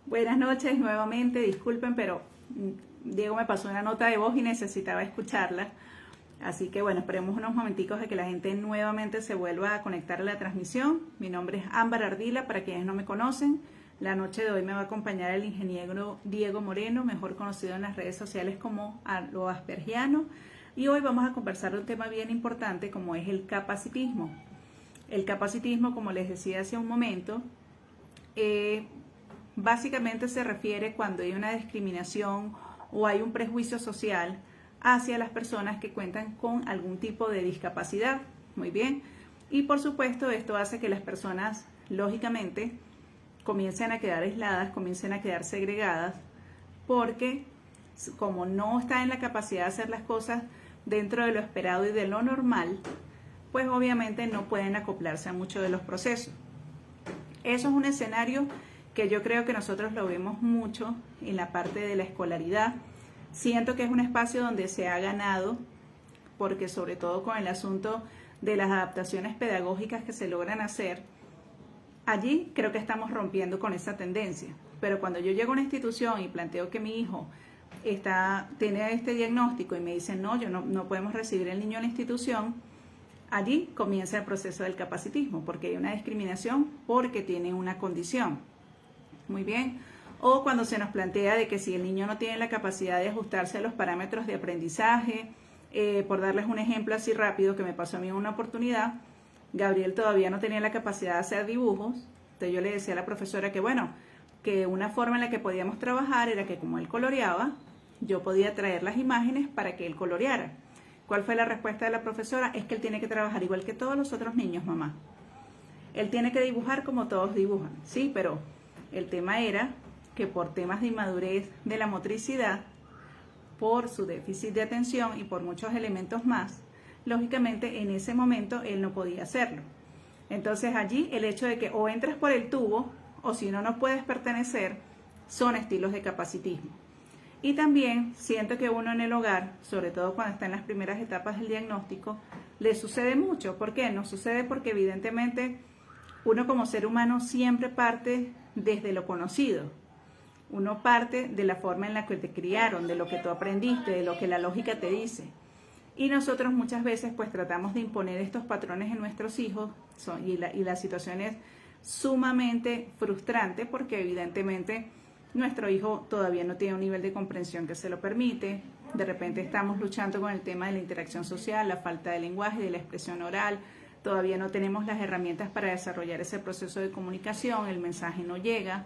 Buenas noches nuevamente, disculpen, pero Diego me pasó una nota de voz y necesitaba escucharla. Así que bueno, esperemos unos momenticos de que la gente nuevamente se vuelva a conectar a la transmisión. Mi nombre es Ámbar Ardila, para quienes no me conocen. La noche de hoy me va a acompañar el ingeniero Diego Moreno, mejor conocido en las redes sociales como lo aspergiano. Y hoy vamos a conversar de un tema bien importante como es el capacitismo. El capacitismo, como les decía hace un momento, básicamente se refiere cuando hay una discriminación o hay un prejuicio social hacia las personas que cuentan con algún tipo de discapacidad. Muy bien. Y por supuesto esto hace que las personas, lógicamente, comiencen a quedar aisladas, comiencen a quedar segregadas, porque como no está en la capacidad de hacer las cosas dentro de lo esperado y de lo normal, pues obviamente no pueden acoplarse a muchos de los procesos. Eso es un escenario que yo creo que nosotros lo vemos mucho en la parte de la escolaridad. Siento que es un espacio donde se ha ganado, porque sobre todo con el asunto de las adaptaciones pedagógicas que se logran hacer, allí creo que estamos rompiendo con esa tendencia. Pero cuando yo llego a una institución y planteo que mi hijo tiene este diagnóstico y me dicen no podemos recibir el niño en la institución, allí comienza el proceso del capacitismo, porque hay una discriminación porque tiene una condición. Muy bien. O cuando se nos plantea de que si el niño no tiene la capacidad de ajustarse a los parámetros de aprendizaje, por darles un ejemplo así rápido que me pasó a mí en una oportunidad, Gabriel todavía no tenía la capacidad de hacer dibujos. Entonces yo le decía a la profesora que bueno, que una forma en la que podíamos trabajar era que como él coloreaba, yo podía traer las imágenes para que él coloreara. ¿Cuál fue la respuesta de la profesora? Es que él tiene que trabajar igual que todos los otros niños, mamá. Él tiene que dibujar como todos dibujan. Sí, pero el tema era que por temas de inmadurez de la motricidad, por su déficit de atención y por muchos elementos más, lógicamente en ese momento él no podía hacerlo. Entonces allí el hecho de que o entras por el tubo o si no, no puedes pertenecer, son estilos de capacitismo. Y también siento que uno en el hogar, sobre todo cuando está en las primeras etapas del diagnóstico, le sucede mucho. ¿Por qué? Nos sucede porque evidentemente uno como ser humano siempre parte desde lo conocido. Uno parte de la forma en la que te criaron, de lo que tú aprendiste, de lo que la lógica te dice. Y nosotros muchas veces pues tratamos de imponer estos patrones en nuestros hijos y la situación es sumamente frustrante porque evidentemente nuestro hijo todavía no tiene un nivel de comprensión que se lo permite. De repente estamos luchando con el tema de la interacción social, la falta de lenguaje, de la expresión oral. Todavía no tenemos las herramientas para desarrollar ese proceso de comunicación, el mensaje no llega.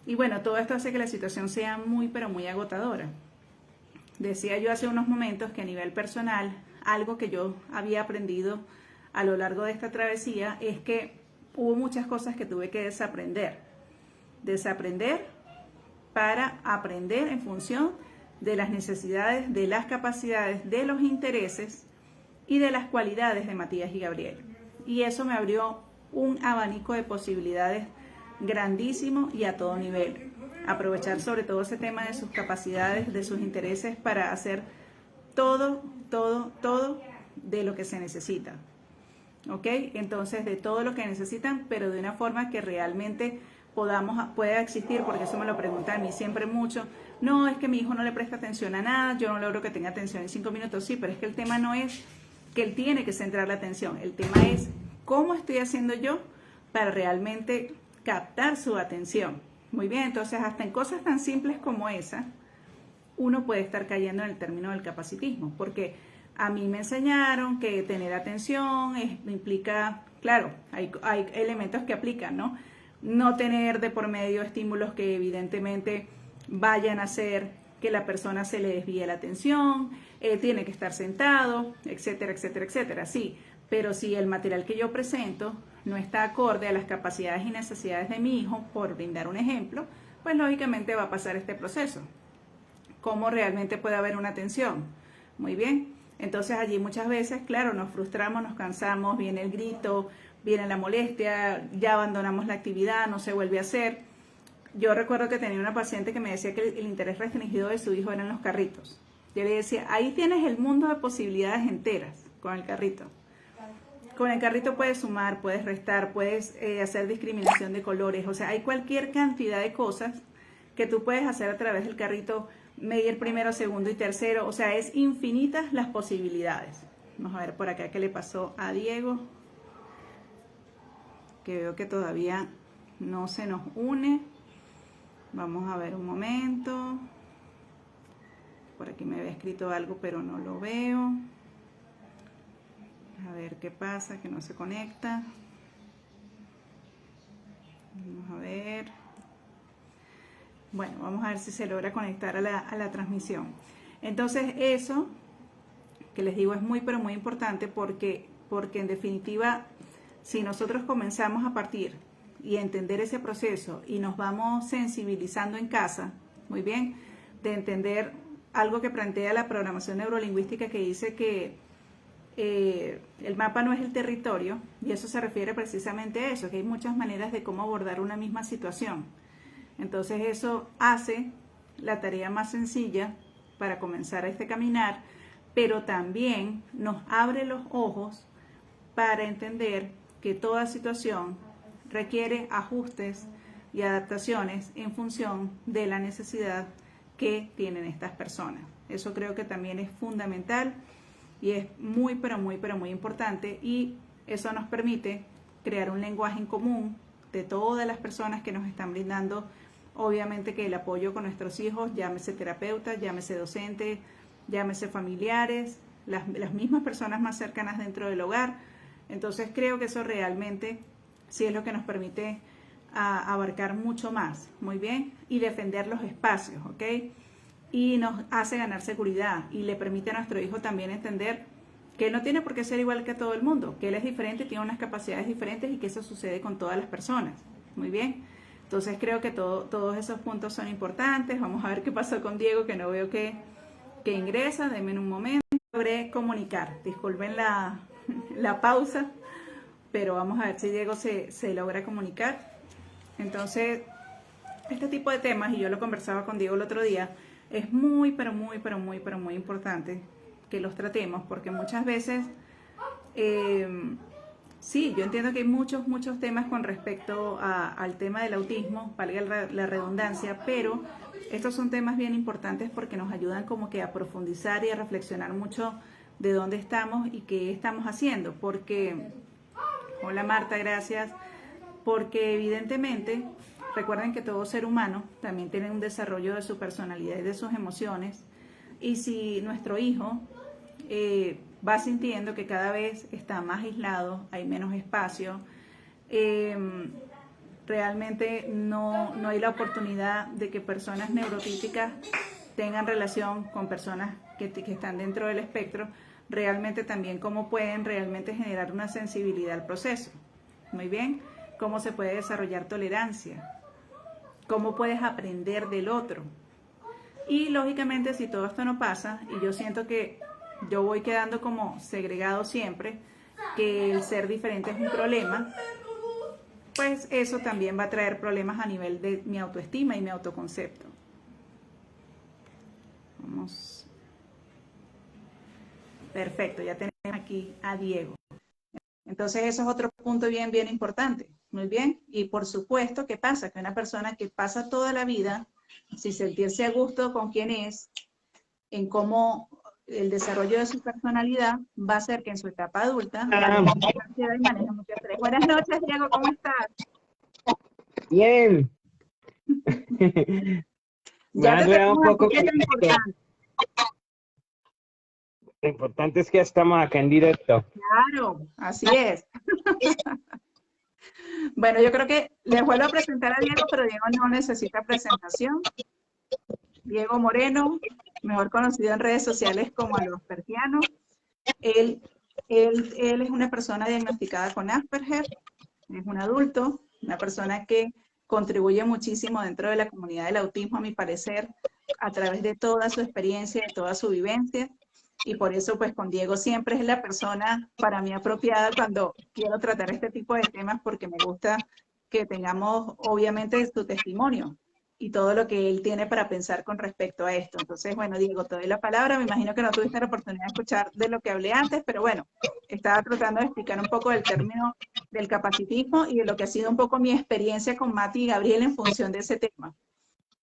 Y bueno, todo esto hace que la situación sea muy, pero muy agotadora. Decía yo hace unos momentos que a nivel personal, algo que yo había aprendido a lo largo de esta travesía es que hubo muchas cosas que tuve que desaprender. Desaprender para aprender en función de las necesidades, de las capacidades, de los intereses y de las cualidades de Matías y Gabriel. Y eso me abrió un abanico de posibilidades grandísimo y a todo nivel. Aprovechar sobre todo ese tema de sus capacidades, de sus intereses para hacer todo de lo que se necesita. ¿Ok? Entonces, de todo lo que necesitan, pero de una forma que realmente pueda existir, porque eso me lo preguntan a mí siempre mucho. No, es que mi hijo no le presta atención a nada, yo no logro que tenga atención en 5 minutos. Sí, pero es que el tema no es que él tiene que centrar la atención, el tema es cómo estoy haciendo yo para realmente captar su atención. Muy bien, entonces hasta en cosas tan simples como esa, uno puede estar cayendo en el término del capacitismo, porque a mí me enseñaron que tener atención implica, claro, hay elementos que aplican, ¿no? No tener de por medio estímulos que evidentemente vayan a hacer que la persona se le desvíe la atención, tiene que estar sentado, etcétera, etcétera, etcétera. Sí, pero si el material que yo presento no está acorde a las capacidades y necesidades de mi hijo, por brindar un ejemplo, pues lógicamente va a pasar este proceso. ¿Cómo realmente puede haber una atención? Muy bien, entonces allí muchas veces, claro, nos frustramos, nos cansamos, viene el grito, viene la molestia, ya abandonamos la actividad, no se vuelve a hacer. Yo recuerdo que tenía una paciente que me decía que el interés restringido de su hijo eran los carritos. Yo le decía, ahí tienes el mundo de posibilidades enteras con el carrito. Con el carrito puedes sumar, puedes restar, puedes hacer discriminación de colores, o sea, hay cualquier cantidad de cosas que tú puedes hacer a través del carrito, medir primero, segundo y tercero. O sea, es infinitas las posibilidades. Vamos a ver por acá qué le pasó a Diego, que veo que todavía no se nos une. Vamos a ver un momento. Por aquí me había escrito algo, pero no lo veo. A ver qué pasa, que no se conecta. Vamos a ver. Bueno, vamos a ver si se logra conectar a la transmisión. Entonces, eso que les digo es muy, pero muy importante porque en definitiva, si nosotros comenzamos a partir y a entender ese proceso y nos vamos sensibilizando en casa, muy bien, de entender algo que plantea la programación neurolingüística, que dice que el mapa no es el territorio, y eso se refiere precisamente a eso, que hay muchas maneras de cómo abordar una misma situación. Entonces eso hace la tarea más sencilla para comenzar a caminar, pero también nos abre los ojos para entender que toda situación requiere ajustes y adaptaciones en función de la necesidad que tienen estas personas. Eso creo que también es fundamental y es muy, pero muy importante, y eso nos permite crear un lenguaje en común de todas las personas que nos están brindando, obviamente, que el apoyo con nuestros hijos, llámese terapeutas, llámese docentes, llámese familiares, las mismas personas más cercanas dentro del hogar. Entonces creo que eso realmente sí es lo que nos permite abarcar mucho más, muy bien, y defender los espacios, ¿ok? Y nos hace ganar seguridad y le permite a nuestro hijo también entender que él no tiene por qué ser igual que todo el mundo, que él es diferente, tiene unas capacidades diferentes y que eso sucede con todas las personas, muy bien. Entonces creo que todos esos puntos son importantes. Vamos a ver qué pasó con Diego, que no veo que ingresa. Denme un momento. Logré comunicar, disculpen la pausa, pero vamos a ver si Diego se logra comunicar. Entonces, este tipo de temas, y yo lo conversaba con Diego el otro día, es muy, pero muy importante que los tratemos, porque muchas veces, sí, yo entiendo que hay muchos temas con respecto al tema del autismo, valga la redundancia, pero estos son temas bien importantes porque nos ayudan como que a profundizar y a reflexionar mucho de dónde estamos y qué estamos haciendo, porque, hola Marta, gracias, porque evidentemente, recuerden que todo ser humano también tiene un desarrollo de su personalidad y de sus emociones, y si nuestro hijo va sintiendo que cada vez está más aislado, hay menos espacio, realmente no hay la oportunidad de que personas neurotípicas tengan relación con personas que están dentro del espectro, realmente también cómo pueden realmente generar una sensibilidad al proceso. Muy bien, cómo se puede desarrollar tolerancia, cómo puedes aprender del otro. Y lógicamente, si todo esto no pasa, y yo siento que yo voy quedando como segregado siempre, que el ser diferente es un problema, pues eso también va a traer problemas a nivel de mi autoestima y mi autoconcepto. Vamos. Perfecto, ya tenemos aquí a Diego. Entonces eso es otro punto bien importante. Muy bien. Y por supuesto, ¿qué pasa? Que una persona que pasa toda la vida sin sentirse a gusto con quién es, en cómo el desarrollo de su personalidad va a hacer que en su etapa adulta maneje mucha ansiedad y maneje mucho estrés. Buenas noches, Diego, ¿cómo estás? Bien. Ya te tenemos un poco. aquí, que es lo importante. Lo importante es que ya estamos acá en directo. Claro, así es. Bueno, yo creo que les vuelvo a presentar a Diego, pero Diego no necesita presentación. Diego Moreno, mejor conocido en redes sociales como Alospertiano. Él es una persona diagnosticada con Asperger, es un adulto, una persona que contribuye muchísimo dentro de la comunidad del autismo, a mi parecer, a través de toda su experiencia, de toda su vivencia, y por eso pues con Diego siempre es la persona para mí apropiada cuando quiero tratar este tipo de temas, porque me gusta que tengamos obviamente su testimonio y todo lo que él tiene para pensar con respecto a esto. Entonces, bueno, Diego, te doy la palabra. Me imagino que no tuviste la oportunidad de escuchar de lo que hablé antes, pero bueno, estaba tratando de explicar un poco del término del capacitismo y de lo que ha sido un poco mi experiencia con Mati y Gabriel en función de ese tema.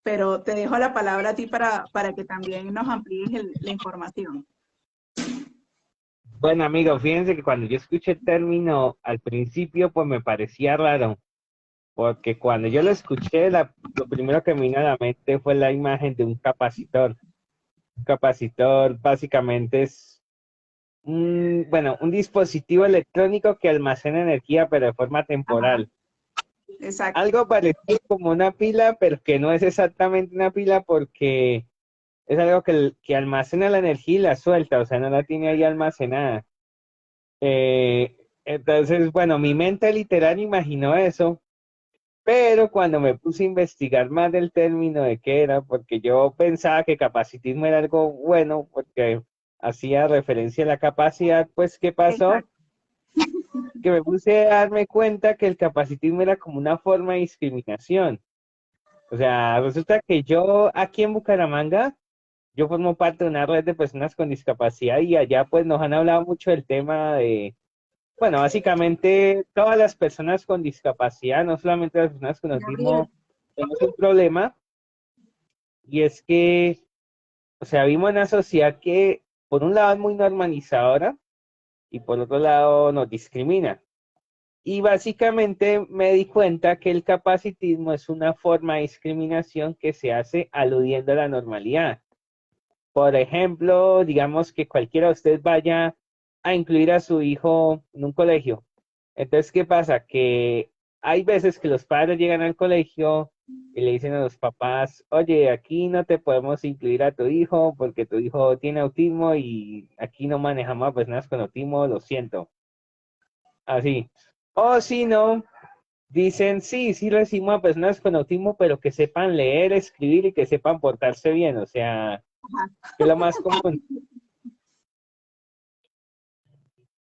pero te dejo la palabra a ti para que también nos amplíes la información. Bueno, amigo, fíjense que cuando yo escuché el término al principio, pues me parecía raro, porque cuando yo lo escuché, lo primero que me vino a la mente fue la imagen de un capacitor. Un capacitor básicamente es un dispositivo electrónico que almacena energía, pero de forma Ajá, temporal. exacto, Algo parecido como una pila, pero que no es exactamente una pila porque es algo que almacena la energía y la suelta, o sea, no la tiene ahí almacenada. Entonces, bueno, mi mente literal imaginó eso, pero cuando me puse a investigar más del término de qué era, porque yo pensaba que capacitismo era algo bueno, porque hacía referencia a la capacidad, pues, ¿qué pasó? exacto. Que me puse a darme cuenta que el capacitismo era como una forma de discriminación. O sea, resulta que yo aquí en Bucaramanga, yo formo parte de una red de personas con discapacidad y allá pues nos han hablado mucho del tema de, bueno, básicamente todas las personas con discapacidad, no solamente las personas con Gabriel, autismo, tenemos un problema y es que, o sea, vimos una sociedad que por un lado es muy normalizadora y por otro lado nos discrimina. Y básicamente me di cuenta que el capacitismo es una forma de discriminación que se hace aludiendo a la normalidad. Por ejemplo, digamos que cualquiera de ustedes vaya a incluir a su hijo en un colegio. Entonces, ¿qué pasa? Que hay veces que los padres llegan al colegio y le dicen a los papás, oye, aquí no te podemos incluir a tu hijo porque tu hijo tiene autismo y aquí no manejamos a personas con autismo, lo siento. Así. O si no, dicen, sí, sí recibimos a personas con autismo, pero que sepan leer, escribir y que sepan portarse bien. O sea, que es lo más común.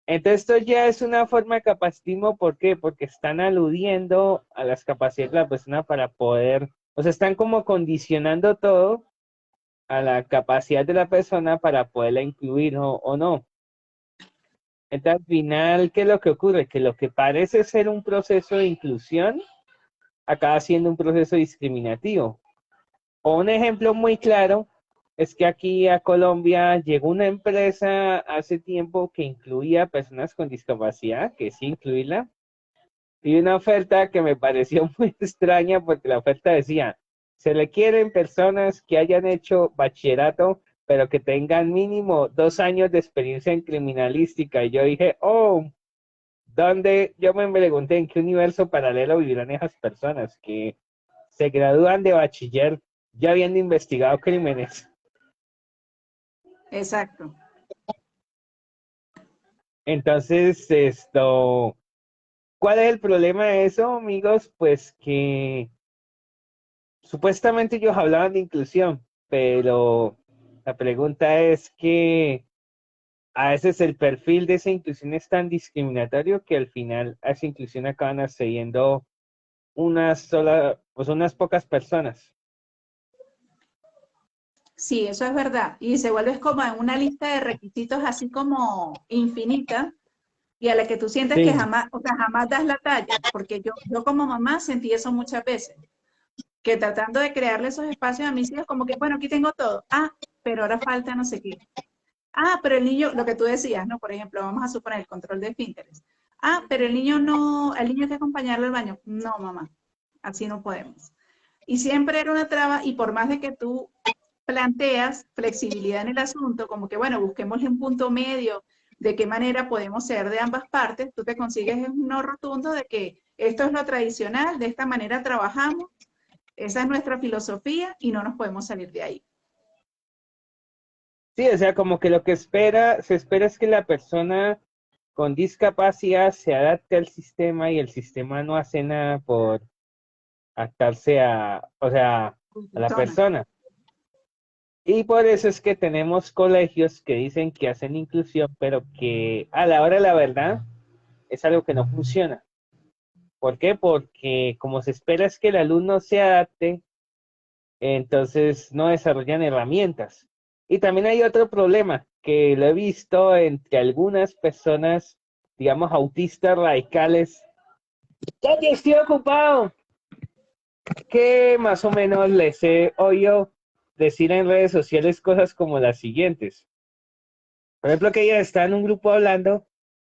Entonces, esto ya es una forma de capacitismo, ¿por qué? Porque están aludiendo a las capacidades de la persona para poder, o sea, están como condicionando todo a la capacidad de la persona para poderla incluir o no. Entonces, al final, ¿qué es lo que ocurre? Que lo que parece ser un proceso de inclusión acaba siendo un proceso discriminativo. O un ejemplo muy claro es que aquí a Colombia llegó una empresa hace tiempo que incluía personas con discapacidad, que sí incluirla, y una oferta que me pareció muy extraña porque la oferta decía, se le quieren personas que hayan hecho bachillerato, pero que tengan mínimo 2 años de experiencia en criminalística. Y yo dije, oh, ¿dónde? Yo me pregunté en qué universo paralelo vivirán esas personas que se gradúan de bachiller ya habiendo investigado crímenes. exacto. Entonces, ¿cuál es el problema de eso, amigos? Pues que supuestamente ellos hablaban de inclusión, pero la pregunta es que a veces el perfil de esa inclusión es tan discriminatorio que al final a esa inclusión acaban accediendo pues unas pocas personas. Sí, eso es verdad. Y se vuelve como en una lista de requisitos así como infinita y a la que tú sientes que Sí, jamás, o sea, jamás das la talla, porque yo como mamá sentí eso muchas veces, que tratando de crearle esos espacios a mis hijos, como que, bueno, aquí tengo todo. Ah, pero ahora falta no sé qué. Ah, pero el niño, lo que tú decías, ¿no? Por ejemplo, vamos a suponer el control de esfínteres. Ah, pero el niño no, el niño hay que acompañarlo al baño. No, mamá, así no podemos. Y siempre era una traba, y por más de que tú planteas flexibilidad en el asunto, como que, bueno, busquemos un punto medio de qué manera podemos ser de ambas partes, tú te consigues un no rotundo de que esto es lo tradicional, de esta manera trabajamos, esa es nuestra filosofía y no nos podemos salir de ahí. sí, o sea, como que lo que se espera es que la persona con discapacidad se adapte al sistema y el sistema no hace nada por adaptarse o sea, a la Persona. persona. Y por eso es que tenemos colegios que dicen que hacen inclusión, pero que a la hora de la verdad es algo que no funciona. ¿Por qué? Porque como se espera es que el alumno se adapte, entonces no desarrollan herramientas. Y también hay otro problema que lo he visto entre algunas personas, digamos, autistas radicales. ¡Ya estoy ocupado! que más o menos les he oído decir en redes sociales cosas como las siguientes. Por ejemplo, que ella está en un grupo hablando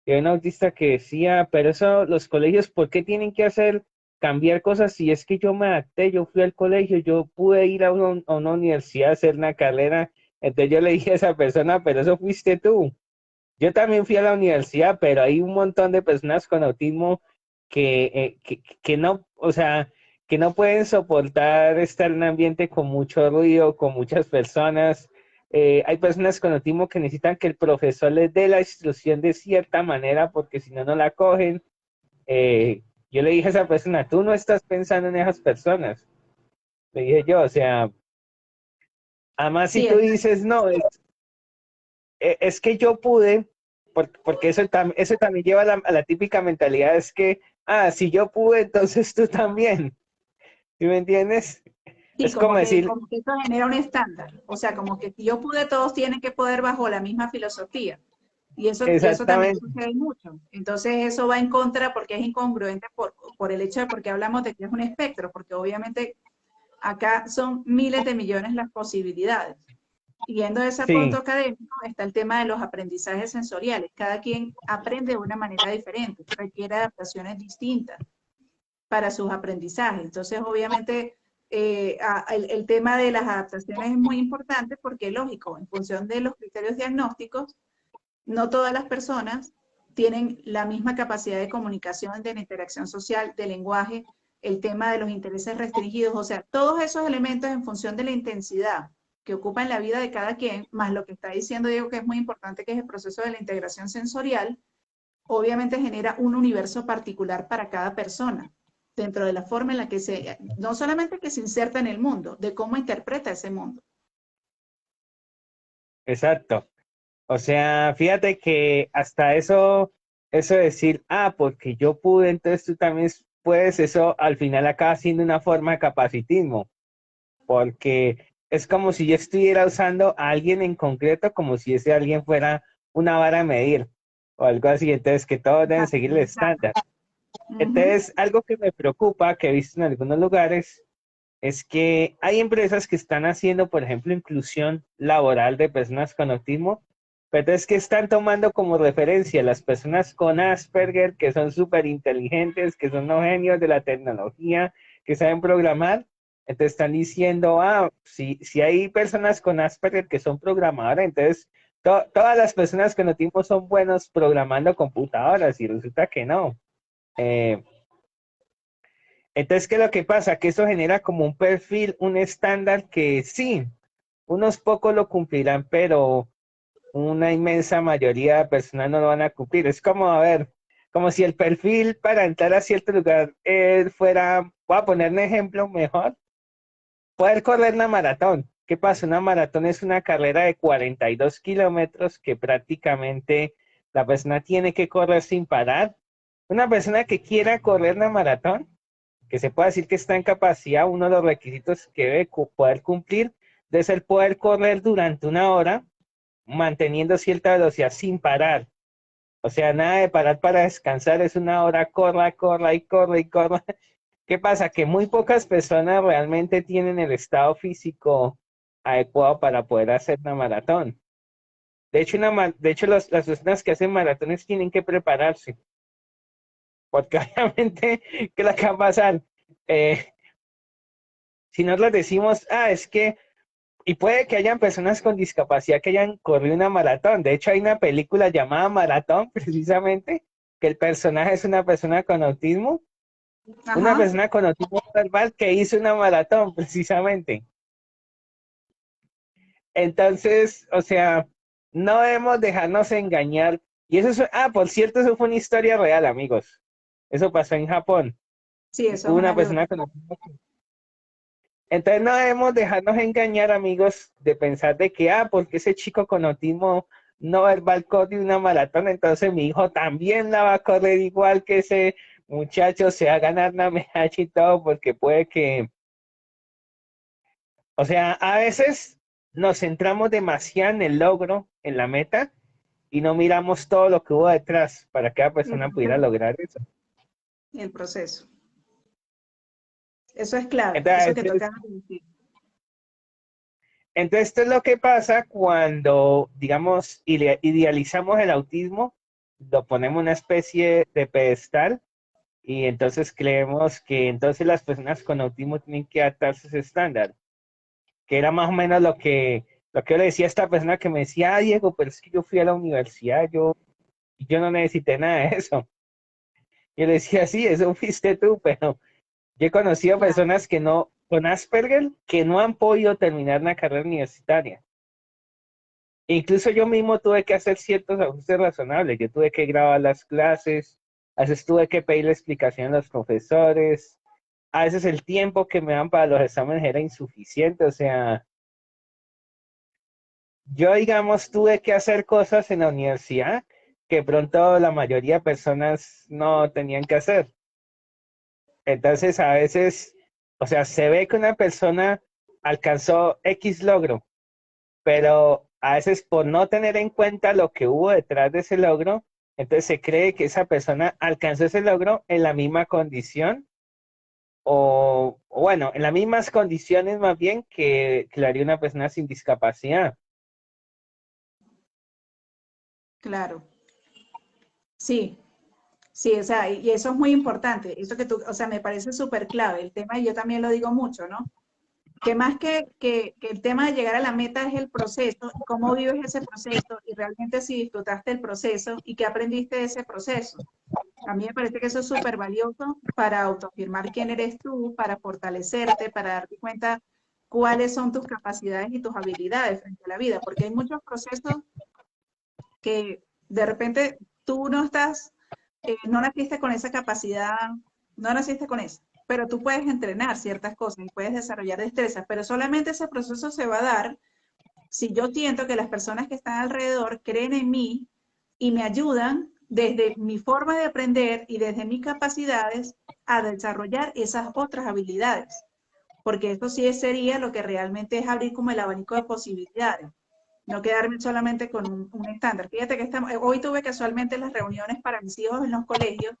y hay un autista que decía, pero eso, los colegios, ¿por qué tienen que hacer, cambiar cosas si es que yo me adapté, yo fui al colegio, yo pude ir a una universidad a hacer una carrera? Entonces yo le dije a esa persona, pero eso fuiste tú. Yo también fui a la universidad, pero hay un montón de personas con autismo que no, o sea, que no pueden soportar estar en un ambiente con mucho ruido, con muchas personas. Hay personas con autismo que necesitan que el profesor les dé la instrucción de cierta manera, porque si no, no la cogen. Yo le dije a esa persona, tú no estás pensando en esas personas. Le dije yo, o sea, además si Sí, tú dices, no, es que yo pude, porque eso, eso también lleva a la típica mentalidad, es que, si yo pude, entonces tú también. ¿Sí me entiendes? sí, Es como decir, como que eso genera un estándar. O sea, como que si yo pude, todos tienen que poder bajo la misma filosofía. Y eso también exactamente, sucede mucho. Entonces eso va en contra porque es incongruente por el hecho de porque hablamos de que es un espectro, porque obviamente acá son miles de millones las posibilidades. Yendo a ese punto sí, académico está el tema de los aprendizajes sensoriales. Cada quien aprende de una manera diferente, requiere adaptaciones distintas para sus aprendizajes. Entonces, obviamente, el tema de las adaptaciones es muy importante porque, lógico, en función de los criterios diagnósticos, no todas las personas tienen la misma capacidad de comunicación, de la interacción social, de lenguaje, el tema de los intereses restringidos, o sea, todos esos elementos en función de la intensidad que ocupa en la vida de cada quien, más lo que está diciendo Diego, que es muy importante, que es el proceso de la integración sensorial, obviamente genera un universo particular para cada persona, dentro de la forma en la que no solamente que se inserta en el mundo, de cómo interpreta ese mundo. exacto. O sea, fíjate que hasta eso decir, porque yo pude, entonces tú también puedes, eso al final acaba siendo una forma de capacitismo, porque es como si yo estuviera usando a alguien en concreto, como si ese alguien fuera una vara a medir o algo así, entonces que todos deben seguir el estándar. Ujú. Entonces, algo que me preocupa, que he visto en algunos lugares, es que hay empresas que están haciendo, por ejemplo, inclusión laboral de personas con autismo, pero es que están tomando como referencia las personas con Asperger, que son súper inteligentes, que son los genios de la tecnología, que saben programar. Entonces están diciendo, si hay personas con Asperger que son programadoras, entonces todas las personas con autismo son buenos programando computadoras y resulta que no. Eh, entonces, ¿qué es lo que pasa? Que eso genera como un perfil, un estándar que sí, unos pocos lo cumplirán, pero una inmensa mayoría de personas no lo van a cumplir. Es como, a ver, como si el perfil para entrar a cierto lugar fuera, voy a poner un ejemplo mejor, poder correr una maratón. ¿Qué pasa? Una maratón es una carrera de 42 kilómetros que prácticamente la persona tiene que correr sin parar. Una persona que quiera correr una maratón, que se puede decir que está en capacidad, uno de los requisitos que debe poder cumplir debe ser poder correr durante una hora, manteniendo cierta velocidad sin parar. O sea, nada de parar para descansar, es una hora, corra, corra y corre y corra. ¿Qué pasa? Que muy pocas personas realmente tienen el estado físico adecuado para poder hacer una maratón. De hecho, las personas que hacen maratones tienen que prepararse, porque obviamente, ¿qué es lo que va a pasar? Eh, si nosotros decimos, es que, y puede que hayan personas con discapacidad que hayan corrido una maratón. De hecho, hay una película llamada Maratón, precisamente, que el personaje es una Ajá. persona con autismo verbal que hizo una maratón, precisamente. Entonces, o sea, no debemos dejarnos engañar. Y por cierto, eso fue una historia real, amigos. Eso pasó en Japón. Sí, eso es Hubo una una persona con autismo. Entonces no debemos dejarnos engañar, amigos, de pensar de que, porque ese chico con autismo no verbal corre una maratón, entonces mi hijo también la va a correr igual que ese muchacho, se va a ganar una medalla y todo, porque puede que, o sea, a veces nos centramos demasiado en el logro, en la meta, y no miramos todo lo que hubo detrás para que la el persona pudiera proceso. lograr eso. El proceso. Eso es clave, eso que Entonces, tocaba decir. entonces, esto es lo que pasa cuando, digamos, idealizamos el autismo, lo ponemos en una especie de pedestal y entonces creemos que entonces las personas con autismo tienen que adaptarse a ese estándar, que era más o menos lo que yo le decía a esta persona que me decía, ah, Diego, pero es que yo fui a la universidad, yo no necesité nada de eso. Yo le decía, sí, eso fuiste tú, pero yo he conocido Claro, personas que no, con Asperger, que no han podido terminar una carrera universitaria. Incluso yo mismo tuve que hacer ciertos ajustes razonables. Yo tuve que grabar las clases, a veces tuve que pedirle explicación a los profesores, a veces el tiempo que me dan para los exámenes era insuficiente. O sea, yo, digamos, tuve que hacer cosas en la universidad que pronto la mayoría de personas no tenían que hacer. Entonces, a veces, o sea, se ve que una persona alcanzó X logro, pero a veces por no tener en cuenta lo que hubo detrás de ese logro, entonces se cree que esa persona alcanzó ese logro en la misma condición o bueno, en las mismas condiciones más bien que lo haría una persona sin discapacidad. claro. Sí, sí, o sea, y eso es muy importante. Eso que tú, o sea, me parece súper clave el tema, y yo también lo digo mucho, ¿no? Que más que el tema de llegar a la meta es el proceso, y cómo vives ese proceso, y realmente si disfrutaste el proceso y qué aprendiste de ese proceso. A mí me parece que eso es súper valioso para autoafirmar quién eres tú, para fortalecerte, para darte cuenta cuáles son tus capacidades y tus habilidades frente a la vida, porque hay muchos procesos que de repente tú no estás, no naciste con esa capacidad, no naciste con eso, pero tú puedes entrenar ciertas cosas y puedes desarrollar destrezas, pero solamente ese proceso se va a dar si yo siento que las personas que están alrededor creen en mí y me ayudan desde mi forma de aprender y desde mis capacidades a desarrollar esas otras habilidades, porque eso sí sería lo que realmente es abrir como el abanico de posibilidades, no quedarme solamente con un estándar. Fíjate que hoy tuve casualmente las reuniones para mis hijos en los colegios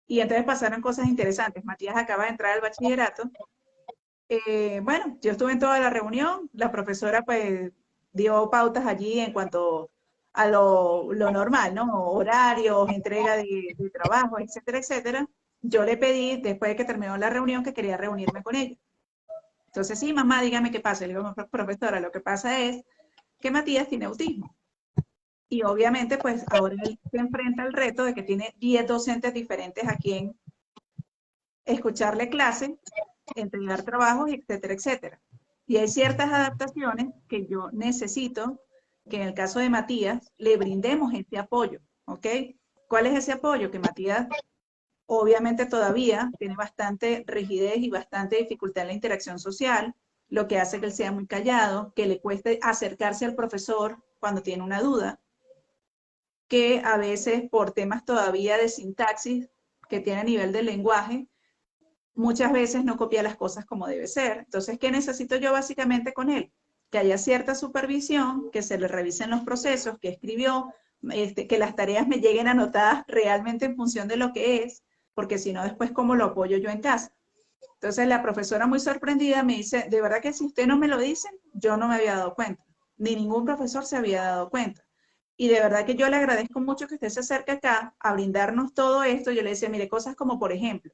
y entonces pasaron cosas interesantes. Matías acaba de entrar al bachillerato. Bueno, yo estuve en toda la reunión, la profesora pues dio pautas allí en cuanto a lo normal, ¿no? Horarios, entrega de trabajo, etcétera, etcétera. Yo le pedí, después de que terminó la reunión, que quería reunirme con ella. Entonces, sí, mamá, dígame qué pasa. Le digo, profesora, lo que pasa es que Matías tiene autismo. Y obviamente, pues ahora él se enfrenta al reto de que tiene 10 docentes diferentes a quien escucharle clase, entregar trabajos, etcétera, etcétera. Y hay ciertas adaptaciones que yo necesito que en el caso de Matías le brindemos ese apoyo, ¿ok? ¿Cuál es ese apoyo? Que Matías obviamente todavía tiene bastante rigidez y bastante dificultad en la interacción social, lo que hace que él sea muy callado, que le cueste acercarse al profesor cuando tiene una duda, que a veces por temas todavía de sintaxis que tiene a nivel del lenguaje, muchas veces no copia las cosas como debe ser. Entonces, ¿qué necesito yo básicamente con él? Que haya cierta supervisión, que se le revisen los procesos que escribió, que las tareas me lleguen anotadas realmente en función de lo que es, porque si no, después, ¿cómo lo apoyo yo en casa? Entonces, la profesora muy sorprendida me dice, de verdad que si usted no me lo dice, yo no me había dado cuenta, ni ningún profesor se había dado cuenta. Y de verdad que yo le agradezco mucho que usted se acerque acá a brindarnos todo esto. Yo le decía, mire, cosas como, por ejemplo,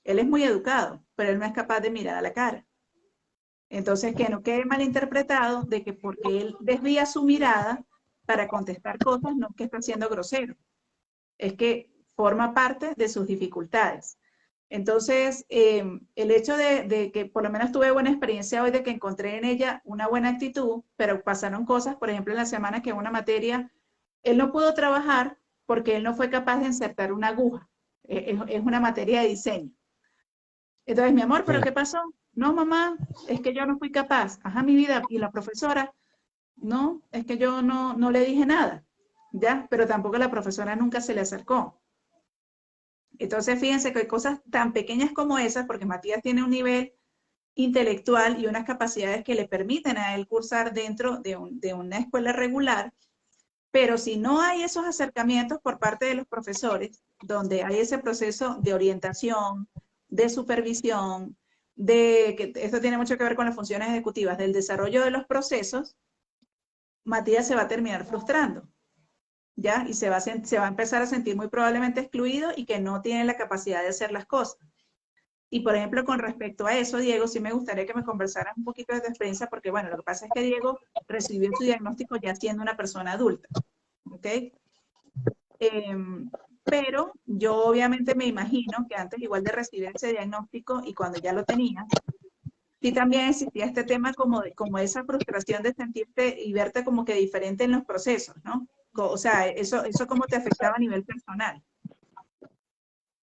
él es muy educado, pero él no es capaz de mirar a la cara. Entonces, que no quede malinterpretado de que porque él desvía su mirada para contestar cosas, no es que está siendo grosero, es que forma parte de sus dificultades. Entonces, el hecho de que por lo menos tuve buena experiencia hoy, de que encontré en ella una buena actitud, pero pasaron cosas, por ejemplo, en la semana que una materia, él no pudo trabajar porque él no fue capaz de insertar una aguja. Es una materia de diseño. Entonces, mi amor, ¿pero Sí. qué pasó? No, mamá, es que yo no fui capaz. Ajá, mi vida. Y la profesora, no, es que yo no le dije nada, ¿ya? Pero tampoco la profesora nunca se le acercó. Entonces, fíjense que hay cosas tan pequeñas como esas, porque Matías tiene un nivel intelectual y unas capacidades que le permiten a él cursar dentro de una escuela regular, pero si no hay esos acercamientos por parte de los profesores, donde hay ese proceso de orientación, de supervisión, de que esto tiene mucho que ver con las funciones ejecutivas, del desarrollo de los procesos, Matías se va a terminar frustrando, ¿ya? Y se va a empezar a sentir muy probablemente excluido y que no tiene la capacidad de hacer las cosas. Y por ejemplo, con respecto a eso, Diego, sí me gustaría que me conversaras un poquito de tu experiencia, porque bueno, lo que pasa es que Diego recibió su diagnóstico ya siendo una persona adulta, ¿ok? Pero yo obviamente me imagino que antes igual de recibir ese diagnóstico y cuando ya lo tenía, sí también existía este tema como esa frustración de sentirte y verte como que diferente en los procesos, ¿no? O sea, eso cómo te afectaba a nivel personal.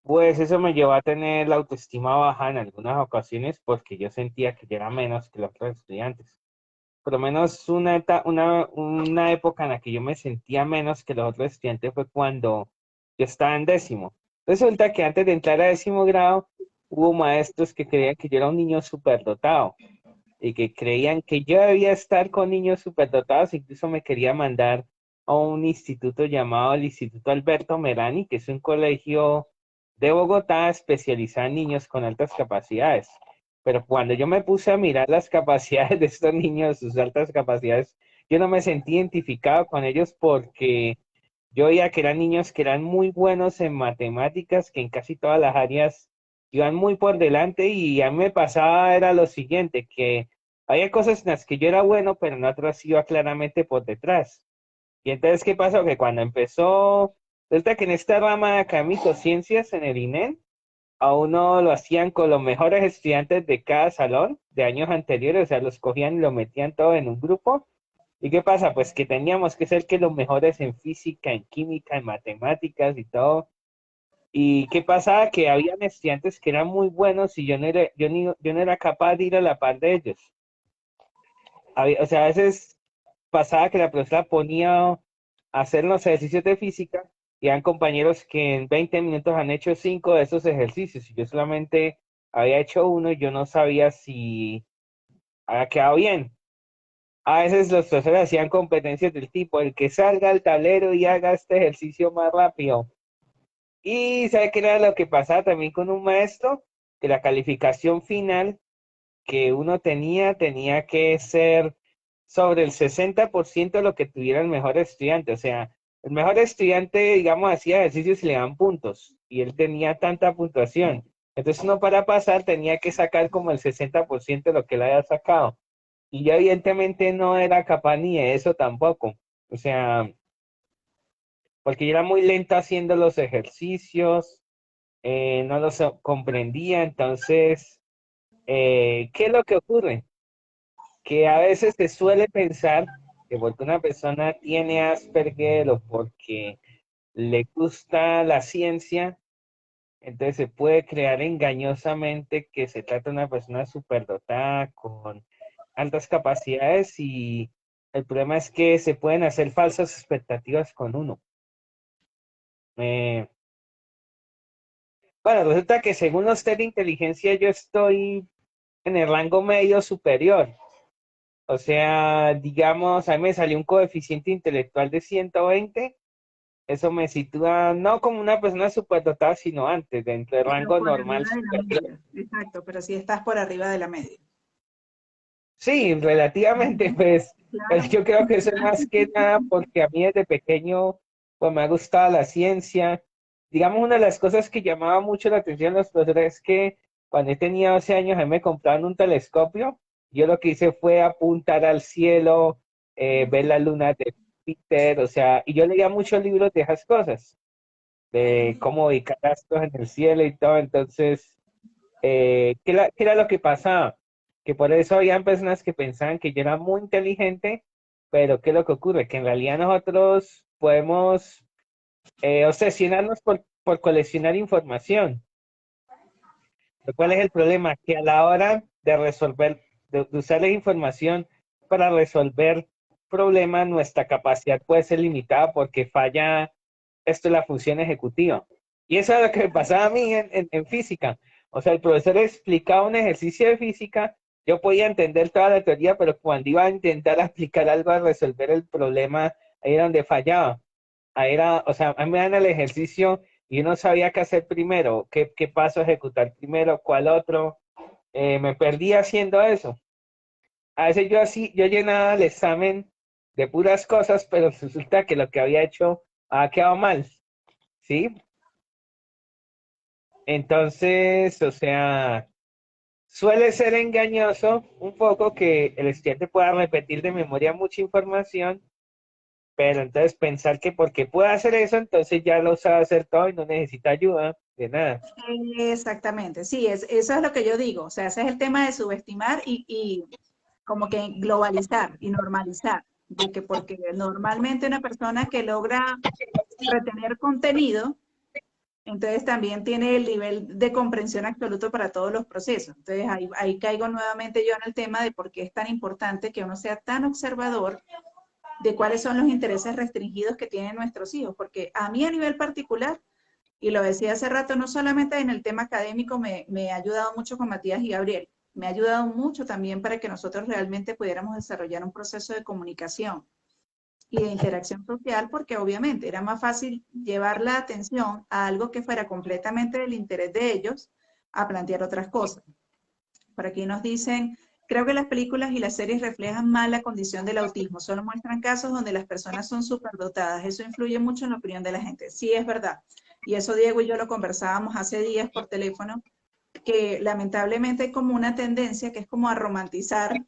Pues eso me llevó a tener la autoestima baja en algunas ocasiones porque yo sentía que yo era menos que los otros estudiantes. Por lo menos una época en la que yo me sentía menos que los otros estudiantes fue cuando yo estaba en décimo. Resulta que antes de entrar a décimo grado, hubo maestros que creían que yo era un niño superdotado y que creían que yo debía estar con niños superdotados, incluso me quería mandar a un instituto llamado el Instituto Alberto Merani, que es un colegio de Bogotá especializado en niños con altas capacidades. Pero cuando yo me puse a mirar las capacidades de estos niños, sus altas capacidades, yo no me sentí identificado con ellos porque yo veía que eran niños que eran muy buenos en matemáticas, que en casi todas las áreas iban muy por delante y a mí me pasaba era lo siguiente, que había cosas en las que yo era bueno, pero en otras iba claramente por detrás. Y entonces, ¿qué pasó? Que cuando empezó, resulta que en esta rama de académico ciencias en el INEN, a uno lo hacían con los mejores estudiantes de cada salón de años anteriores, o sea, los cogían y lo metían todo en un grupo. ¿Y qué pasa? Pues que teníamos que ser que los mejores en física, en química, en matemáticas y todo. ¿Y qué pasaba? Que habían estudiantes que eran muy buenos y yo no era capaz de ir a la par de ellos. O sea, a veces pasaba que la profesora ponía a hacer los ejercicios de física y eran compañeros que en 20 minutos han hecho 5 de esos ejercicios y yo solamente había hecho uno y yo no sabía si había quedado bien. A veces los profesores hacían competencias del tipo, el que salga al tablero y haga este ejercicio más rápido. Y ¿sabe qué era lo que pasaba también con un maestro? Que la calificación final que uno tenía que ser sobre el 60% de lo que tuviera el mejor estudiante. O sea, el mejor estudiante, digamos, hacía ejercicios y le dan puntos. Y él tenía tanta puntuación. Entonces uno para pasar tenía que sacar como el 60% de lo que él había sacado. Y yo evidentemente no era capaz ni de eso tampoco. O sea, porque yo era muy lento haciendo los ejercicios, no los comprendía. Entonces, ¿qué es lo que ocurre? Que a veces se suele pensar que porque una persona tiene Asperger o porque le gusta la ciencia, entonces se puede crear engañosamente que se trata de una persona superdotada con altas capacidades y el problema es que se pueden hacer falsas expectativas con uno. Eh, bueno, resulta que según los test de inteligencia yo estoy en el rango medio superior. O sea, digamos, a mí me salió un coeficiente intelectual de 120. Eso me sitúa no como una persona superdotada, sino antes, dentro del Pero rango por normal arriba de la superior. media, exacto, pero sí estás por arriba de la media. Sí, relativamente, Ujú. pues, pues Claro. yo creo que eso es más que nada porque a mí desde pequeño, pues me ha gustado la ciencia. Digamos, una de las cosas que llamaba mucho la atención a los profesores es que cuando yo tenía 12 años, a mí me compraron un telescopio. Yo lo que hice fue apuntar al cielo, ver la luna de Júpiter, o sea, y yo leía muchos libros de esas cosas, de cómo ubicar astros en el cielo y todo. Entonces, qué era lo que pasaba? Que por eso habían personas que pensaban que yo era muy inteligente, pero ¿qué es lo que ocurre? Que en realidad nosotros podemos obsesionarnos por coleccionar información. Pero ¿cuál es el problema? Que a la hora de resolver, de usar la información para resolver problemas, nuestra capacidad puede ser limitada porque falla esto es la función ejecutiva. Y eso es lo que me pasaba a mí en física. O sea, el profesor explicaba un ejercicio de física, yo podía entender toda la teoría, pero cuando iba a intentar aplicar algo a resolver el problema, ahí era donde fallaba. Ahí era, o sea, a mí me dan el ejercicio y yo no sabía qué hacer primero, qué paso ejecutar primero, cuál otro. me perdí haciendo eso. A veces yo llenaba el examen de puras cosas, pero resulta que lo que había hecho había quedado mal, ¿sí? Entonces, o sea, suele ser engañoso un poco que el estudiante pueda repetir de memoria mucha información, pero entonces pensar que porque puede hacer eso, entonces ya lo sabe hacer todo y no necesita ayuda de nada. Exactamente, sí, eso es lo que yo digo. O sea, ese es el tema de subestimar y como que globalizar y normalizar. De que porque normalmente una persona que logra retener contenido, entonces también tiene el nivel de comprensión absoluto para todos los procesos. Entonces ahí caigo nuevamente yo en el tema de por qué es tan importante que uno sea tan observador de cuáles son los intereses restringidos que tienen nuestros hijos. Porque a mí a nivel particular, y lo decía hace rato, no solamente en el tema académico me ha ayudado mucho con Matías y Gabriel, me ha ayudado mucho también para que nosotros realmente pudiéramos desarrollar un proceso de comunicación y de interacción social, porque obviamente era más fácil llevar la atención a algo que fuera completamente del interés de ellos a plantear otras cosas. Por aquí nos dicen, creo que las películas y las series reflejan mal la condición del autismo, solo muestran casos donde las personas son superdotadas, eso influye mucho en la opinión de la gente. Sí, es verdad. Y eso Diego y yo lo conversábamos hace días por teléfono, que lamentablemente hay como una tendencia que es como a romantizar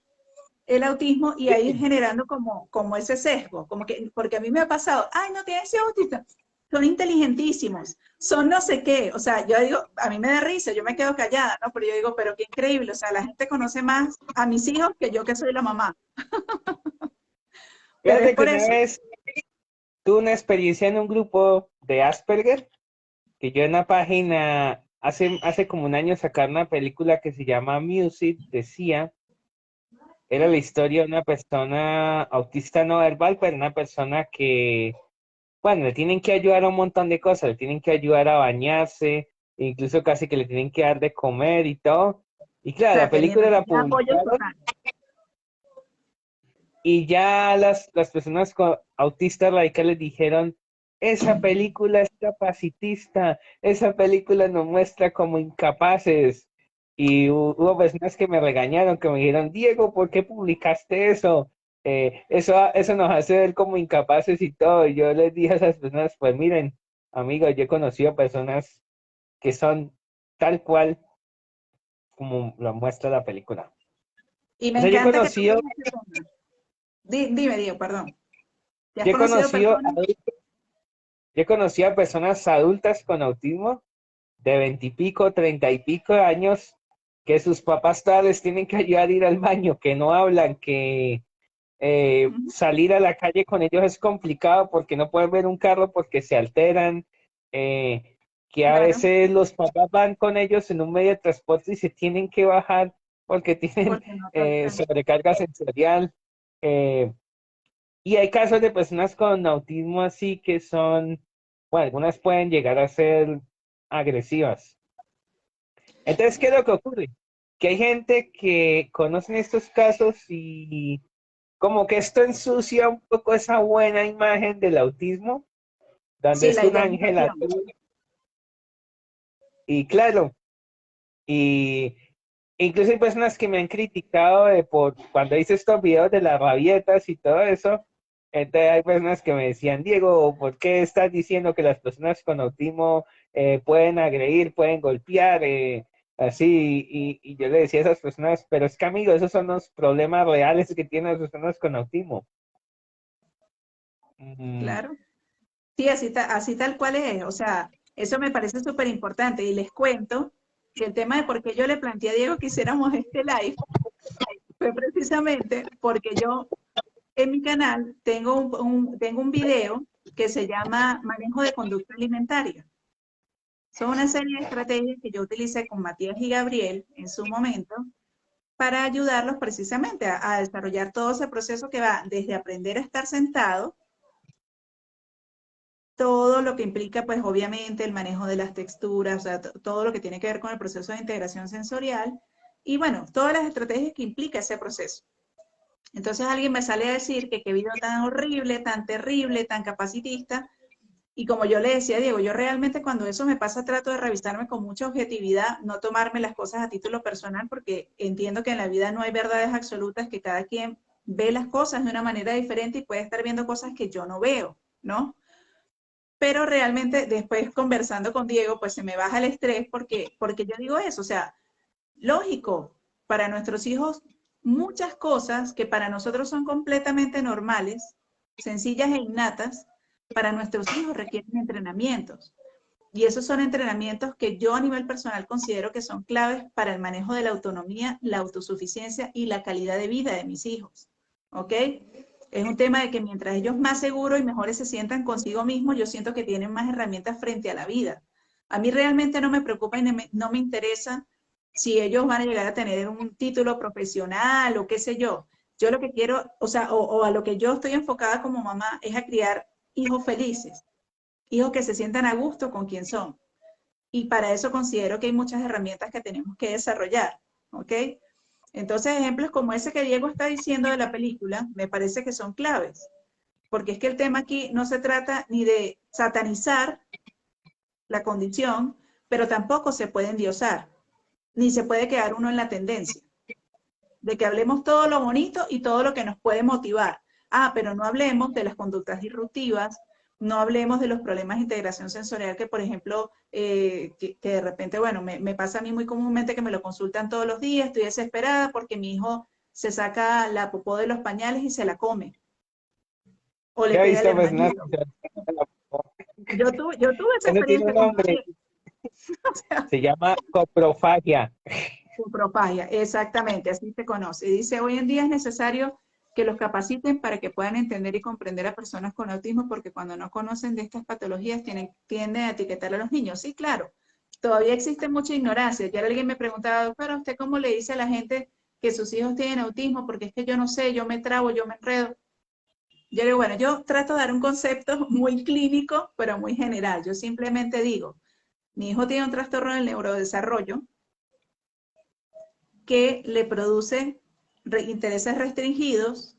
el autismo y a ir generando como ese sesgo, como que, porque a mí me ha pasado, ay, no tienes ese autista, son inteligentísimos, son no sé qué, o sea, yo digo, a mí me da risa, yo me quedo callada, ¿no? Pero yo digo, pero qué increíble, o sea, la gente conoce más a mis hijos que yo que soy la mamá, pero es Fíjate que por una eso. vez tuve una experiencia en un grupo de Asperger, que yo en la página, hace como un año sacaron una película que se llama Music, decía, era la historia de una persona autista no verbal, pero una persona que, bueno, le tienen que ayudar a un montón de cosas, le tienen que ayudar a bañarse, incluso casi que le tienen que dar de comer y todo. Y O claro, la sea, que película la necesita apoyo publicaron total. y ya las personas autistas radicales dijeron, esa película es capacitista, esa película nos muestra como incapaces. Y hubo personas que me regañaron, que me dijeron, Diego, ¿por qué publicaste eso? Eso nos hace ver como incapaces y todo. Y yo les dije a esas personas, pues miren, amigos, yo he conocido personas que son tal cual como lo muestra la película. Y O me sea, encanta que toques ese tema. Dime, Diego, perdón. ¿Ya has yo he conocido conocido personas? Yo conocí a personas adultas con autismo de 20 y pico, 30 y pico de años, que sus papás todavía les tienen que ayudar a ir al baño, que no hablan, que Ujú, salir a la calle con ellos es complicado porque no pueden ver un carro porque se alteran, que a claro, veces los papás van con ellos en un medio de transporte y se tienen que bajar porque tienen porque no tocan. sobrecarga sensorial. eh, y hay casos de personas con autismo así que son, bueno, algunas pueden llegar a ser agresivas. Entonces, ¿qué es lo que ocurre? Que hay gente que conoce estos casos y como que esto ensucia un poco esa buena imagen del autismo, donde Sí, es la un ángel idealización. azul. Y claro, y incluso hay personas que me han criticado de por cuando hice estos videos de las rabietas y todo eso. Entonces hay personas que me decían, Diego, ¿por qué estás diciendo que las personas con autismo pueden agredir, pueden golpear, así? Y yo le decía a esas personas, pero es que amigo, esos son los problemas reales que tienen las personas con autismo. Mm, Claro. Sí, así tal cual es. O sea, eso me parece súper importante. Y les cuento que el tema de por qué yo le planteé a Diego que hiciéramos este live fue precisamente porque yo en mi canal tengo un video que se llama Manejo de Conducta Alimentaria. Son una serie de estrategias que yo utilicé con Matías y Gabriel en su momento para ayudarlos precisamente a desarrollar todo ese proceso que va desde aprender a estar sentado, todo lo que implica, pues obviamente, el manejo de las texturas, o sea, todo lo que tiene que ver con el proceso de integración sensorial y bueno, todas las estrategias que implica ese proceso. Entonces alguien me sale a decir que qué video tan horrible, tan terrible, tan capacitista, Y como yo le decía a Diego, yo realmente cuando eso me pasa trato de revisarme con mucha objetividad, no tomarme las cosas a título personal, porque entiendo que en la vida no hay verdades absolutas, que cada quien ve las cosas de una manera diferente y puede estar viendo cosas que yo no veo, ¿no? Pero realmente después conversando con Diego, pues se me baja el estrés porque yo digo eso, o sea, lógico, para nuestros hijos muchas cosas que para nosotros son completamente normales, sencillas e innatas, para nuestros hijos requieren entrenamientos. Y esos son entrenamientos que yo a nivel personal considero que son claves para el manejo de la autonomía, la autosuficiencia y la calidad de vida de mis hijos. ¿Ok? Es un tema de que mientras ellos más seguros y mejores se sientan consigo mismos, yo siento que tienen más herramientas frente a la vida. A mí realmente no me preocupa y no me interesa si ellos van a llegar a tener un título profesional o qué sé yo. Yo lo que quiero, o sea, o a lo que yo estoy enfocada como mamá es a criar hijos felices, hijos que se sientan a gusto con quien son. Y para eso considero que hay muchas herramientas que tenemos que desarrollar, ¿ok? Entonces, ejemplos como ese que Diego está diciendo de la película, me parece que son claves, porque es que el tema aquí no se trata ni de satanizar la condición, pero tampoco se puede endiosar, ni se puede quedar uno en la tendencia de que hablemos todo lo bonito y todo lo que nos puede motivar. Ah, pero no hablemos de las conductas disruptivas, no hablemos de los problemas de integración sensorial que, por ejemplo, que de repente, bueno, me pasa a mí muy comúnmente que me lo consultan todos los días, estoy desesperada porque mi hijo se saca la popó de los pañales y se la come, o le Yo he pega al visto personas hermanito. que Yo tuve esa eso tiene experiencia un con nombre, Gabriel. O sea, se llama coprofagia. propagia, exactamente, así se conoce. Dice, hoy en día es necesario que los capaciten para que puedan entender y comprender a personas con autismo, porque cuando no conocen de estas patologías tienden a etiquetar a los niños. Sí, claro, todavía existe mucha ignorancia. Ya alguien me preguntaba, doctora, ¿usted cómo le dice a la gente que sus hijos tienen autismo? Porque es que yo no sé, yo me trabo, yo me enredo. Yo digo, bueno, yo trato de dar un concepto muy clínico, pero muy general. Yo simplemente digo, mi hijo tiene un trastorno del neurodesarrollo, que le produce intereses restringidos,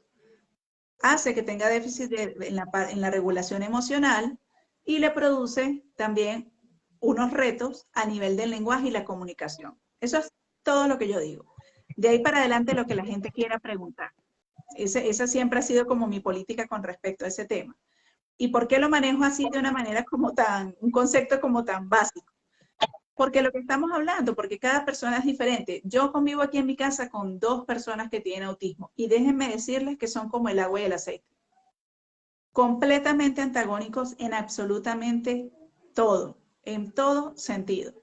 hace que tenga déficit en la regulación emocional y le produce también unos retos a nivel del lenguaje y la comunicación. Eso es todo lo que yo digo. De ahí para adelante lo que la gente quiera preguntar. Esa siempre ha sido como mi política con respecto a ese tema. ¿Y por qué lo manejo así de una manera como un concepto como tan básico? Porque lo que estamos hablando, porque cada persona es diferente. Yo convivo aquí en mi casa con 2 personas que tienen autismo y déjenme decirles que son como el agua y el aceite. Completamente antagónicos en absolutamente todo, en todo sentido.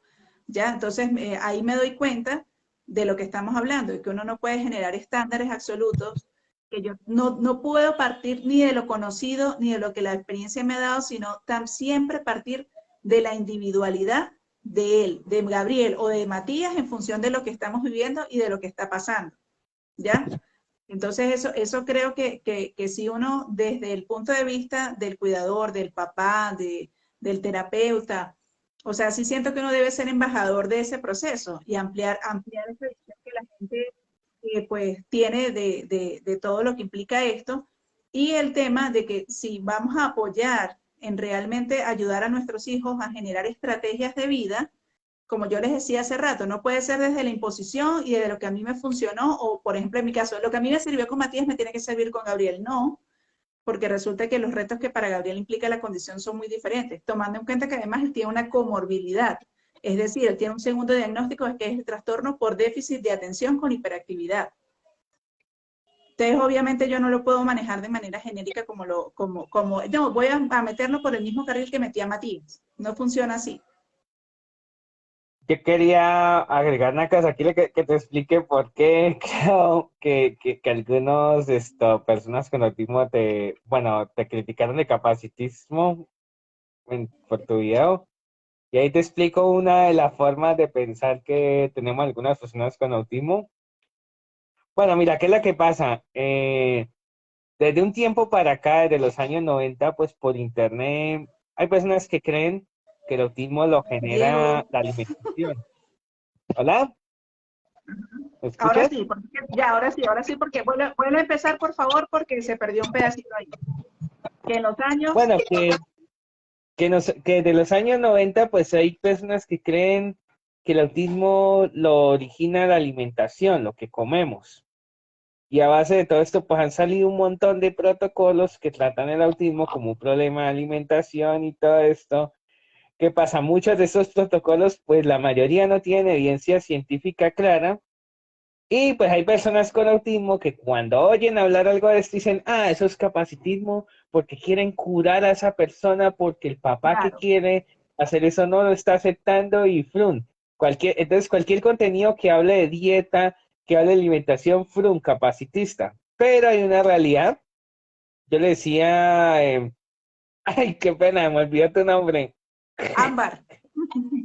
¿Ya? Entonces ahí me doy cuenta de lo que estamos hablando, de que uno no puede generar estándares absolutos, que yo no puedo partir ni de lo conocido ni de lo que la experiencia me ha dado, sino siempre partir de la individualidad de él, de Gabriel o de Matías en función de lo que estamos viviendo y de lo que está pasando, ¿ya? Entonces eso creo que si uno desde el punto de vista del cuidador, del papá, del terapeuta, o sea, sí siento que uno debe ser embajador de ese proceso y ampliar esa visión que la gente pues tiene de todo lo que implica esto. Y el tema de que si vamos a apoyar en realmente ayudar a nuestros hijos a generar estrategias de vida, como yo les decía hace rato, no puede ser desde la imposición y desde lo que a mí me funcionó, o por ejemplo en mi caso, lo que a mí me sirvió con Matías me tiene que servir con Gabriel. No, porque resulta que los retos que para Gabriel implica la condición son muy diferentes, tomando en cuenta que además él tiene una comorbilidad, es decir, él tiene un segundo diagnóstico que es el trastorno por déficit de atención con hiperactividad. Entonces, obviamente yo no lo puedo manejar de manera genérica no, voy a meterlo por el mismo carril que metía Matías. No funciona así. Yo quería agregar una cosa aquí que te explique por qué creo que algunos personas con autismo te criticaron de capacitismo por tu video. Y ahí te explico una de las formas de pensar que tenemos algunas personas con autismo. Bueno, mira, ¿qué es lo que pasa? Desde un tiempo para acá, desde los años 90, pues por internet, hay personas que creen que el autismo lo genera Diego, la alimentación. ¿Hola? ¿Me ahora escuchas? sí, ahora sí, porque vuelve a empezar, por favor, porque se perdió un pedacito ahí. Que en los años, Bueno, que que de los años 90 pues hay personas que creen que el autismo lo origina la alimentación, lo que comemos. Y a base de todo esto, pues han salido un montón de protocolos que tratan el autismo como un problema de alimentación y todo esto. ¿Qué pasa? Muchos de esos protocolos, pues la mayoría no tienen evidencia científica clara. Y pues hay personas con autismo que cuando oyen hablar algo de esto dicen, ah, eso es capacitismo porque quieren curar a esa persona porque el papá que Claro, quiere hacer eso no lo está aceptando y frun. Entonces cualquier contenido que hable de dieta, que hable de alimentación, frun, capacitista. Pero hay una realidad. Yo le decía, ay, qué pena, me olvidó tu nombre. Ámbar.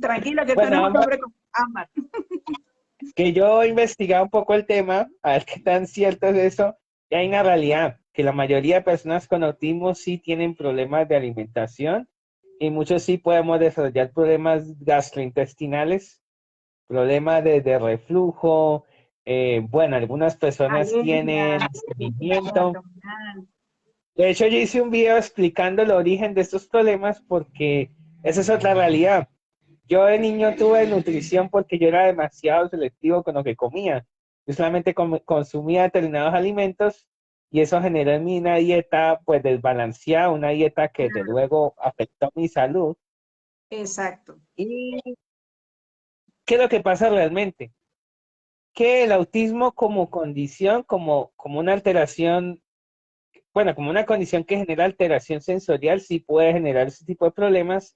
Tranquilo que Bueno, tenemos un ambas, nombre como Ámbar. que yo investigaba un poco el tema, a ver qué tan cierto es eso, y hay una realidad, que la mayoría de personas con autismo sí tienen problemas de alimentación y muchos sí podemos desarrollar problemas gastrointestinales, problemas de reflujo, bueno, algunas personas Alergia, tienen inflamación estreñimiento. abdominal. De hecho, yo hice un video explicando el origen de estos problemas porque esa es otra realidad. Yo de niño tuve nutrición porque yo era demasiado selectivo con lo que comía. Yo solamente consumía determinados alimentos y eso generó en mí una dieta pues desbalanceada, una dieta que de Claro, luego afectó mi salud. exacto. ¿Y qué es lo que pasa realmente? Que el autismo como condición, como una alteración, bueno, como una condición que genera alteración sensorial, sí puede generar ese tipo de problemas,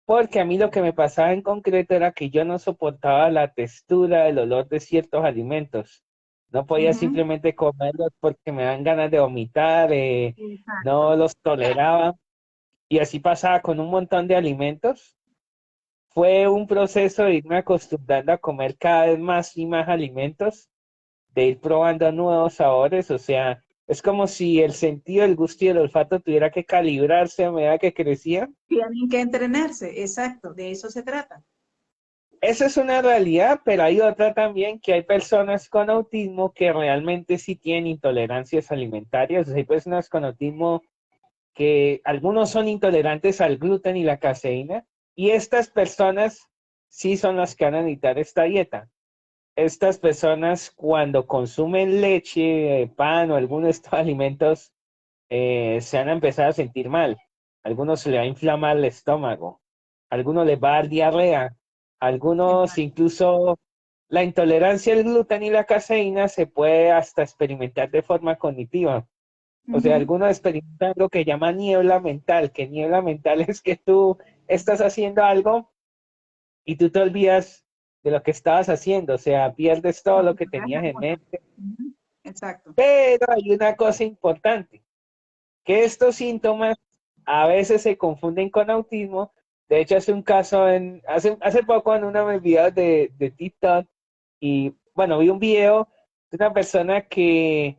porque a mí lo que me pasaba en concreto era que yo no soportaba la textura, el olor de ciertos alimentos. No podía Ujú, simplemente comerlos porque me dan ganas de vomitar, no exacto. los toleraba. Y así pasaba con un montón de alimentos. Fue un proceso de irme acostumbrando a comer cada vez más y más alimentos, de ir probando nuevos sabores, o sea, es como si el sentido, el gusto y el olfato tuviera que calibrarse a medida que crecía. Tienen que entrenarse, exacto, de eso se trata. Esa es una realidad, pero hay otra también, que hay personas con autismo que realmente sí tienen intolerancias alimentarias. O sea, hay personas con autismo que algunos son intolerantes al gluten y la caseína, y estas personas sí son las que van a necesitar esta dieta. Estas personas cuando consumen leche, pan o alguno de estos alimentos se van a empezar a sentir mal. A algunos se les va a inflamar el estómago, a algunos les va a dar diarrea, a algunos Exacto. incluso la intolerancia al gluten y la caseína se puede hasta experimentar de forma cognitiva. O sea, Ujú. algunos experimentan lo que llaman niebla mental, que niebla mental es que tú estás haciendo algo y tú te olvidas de lo que estabas haciendo, o sea, pierdes todo Lo lo que que pasa es tenías en memoria. mente. Ujú, exacto. Pero hay una cosa importante, que estos síntomas a veces se confunden con autismo. De hecho, hace un caso hace poco en uno de mis videos de TikTok, y bueno, vi un video de una persona que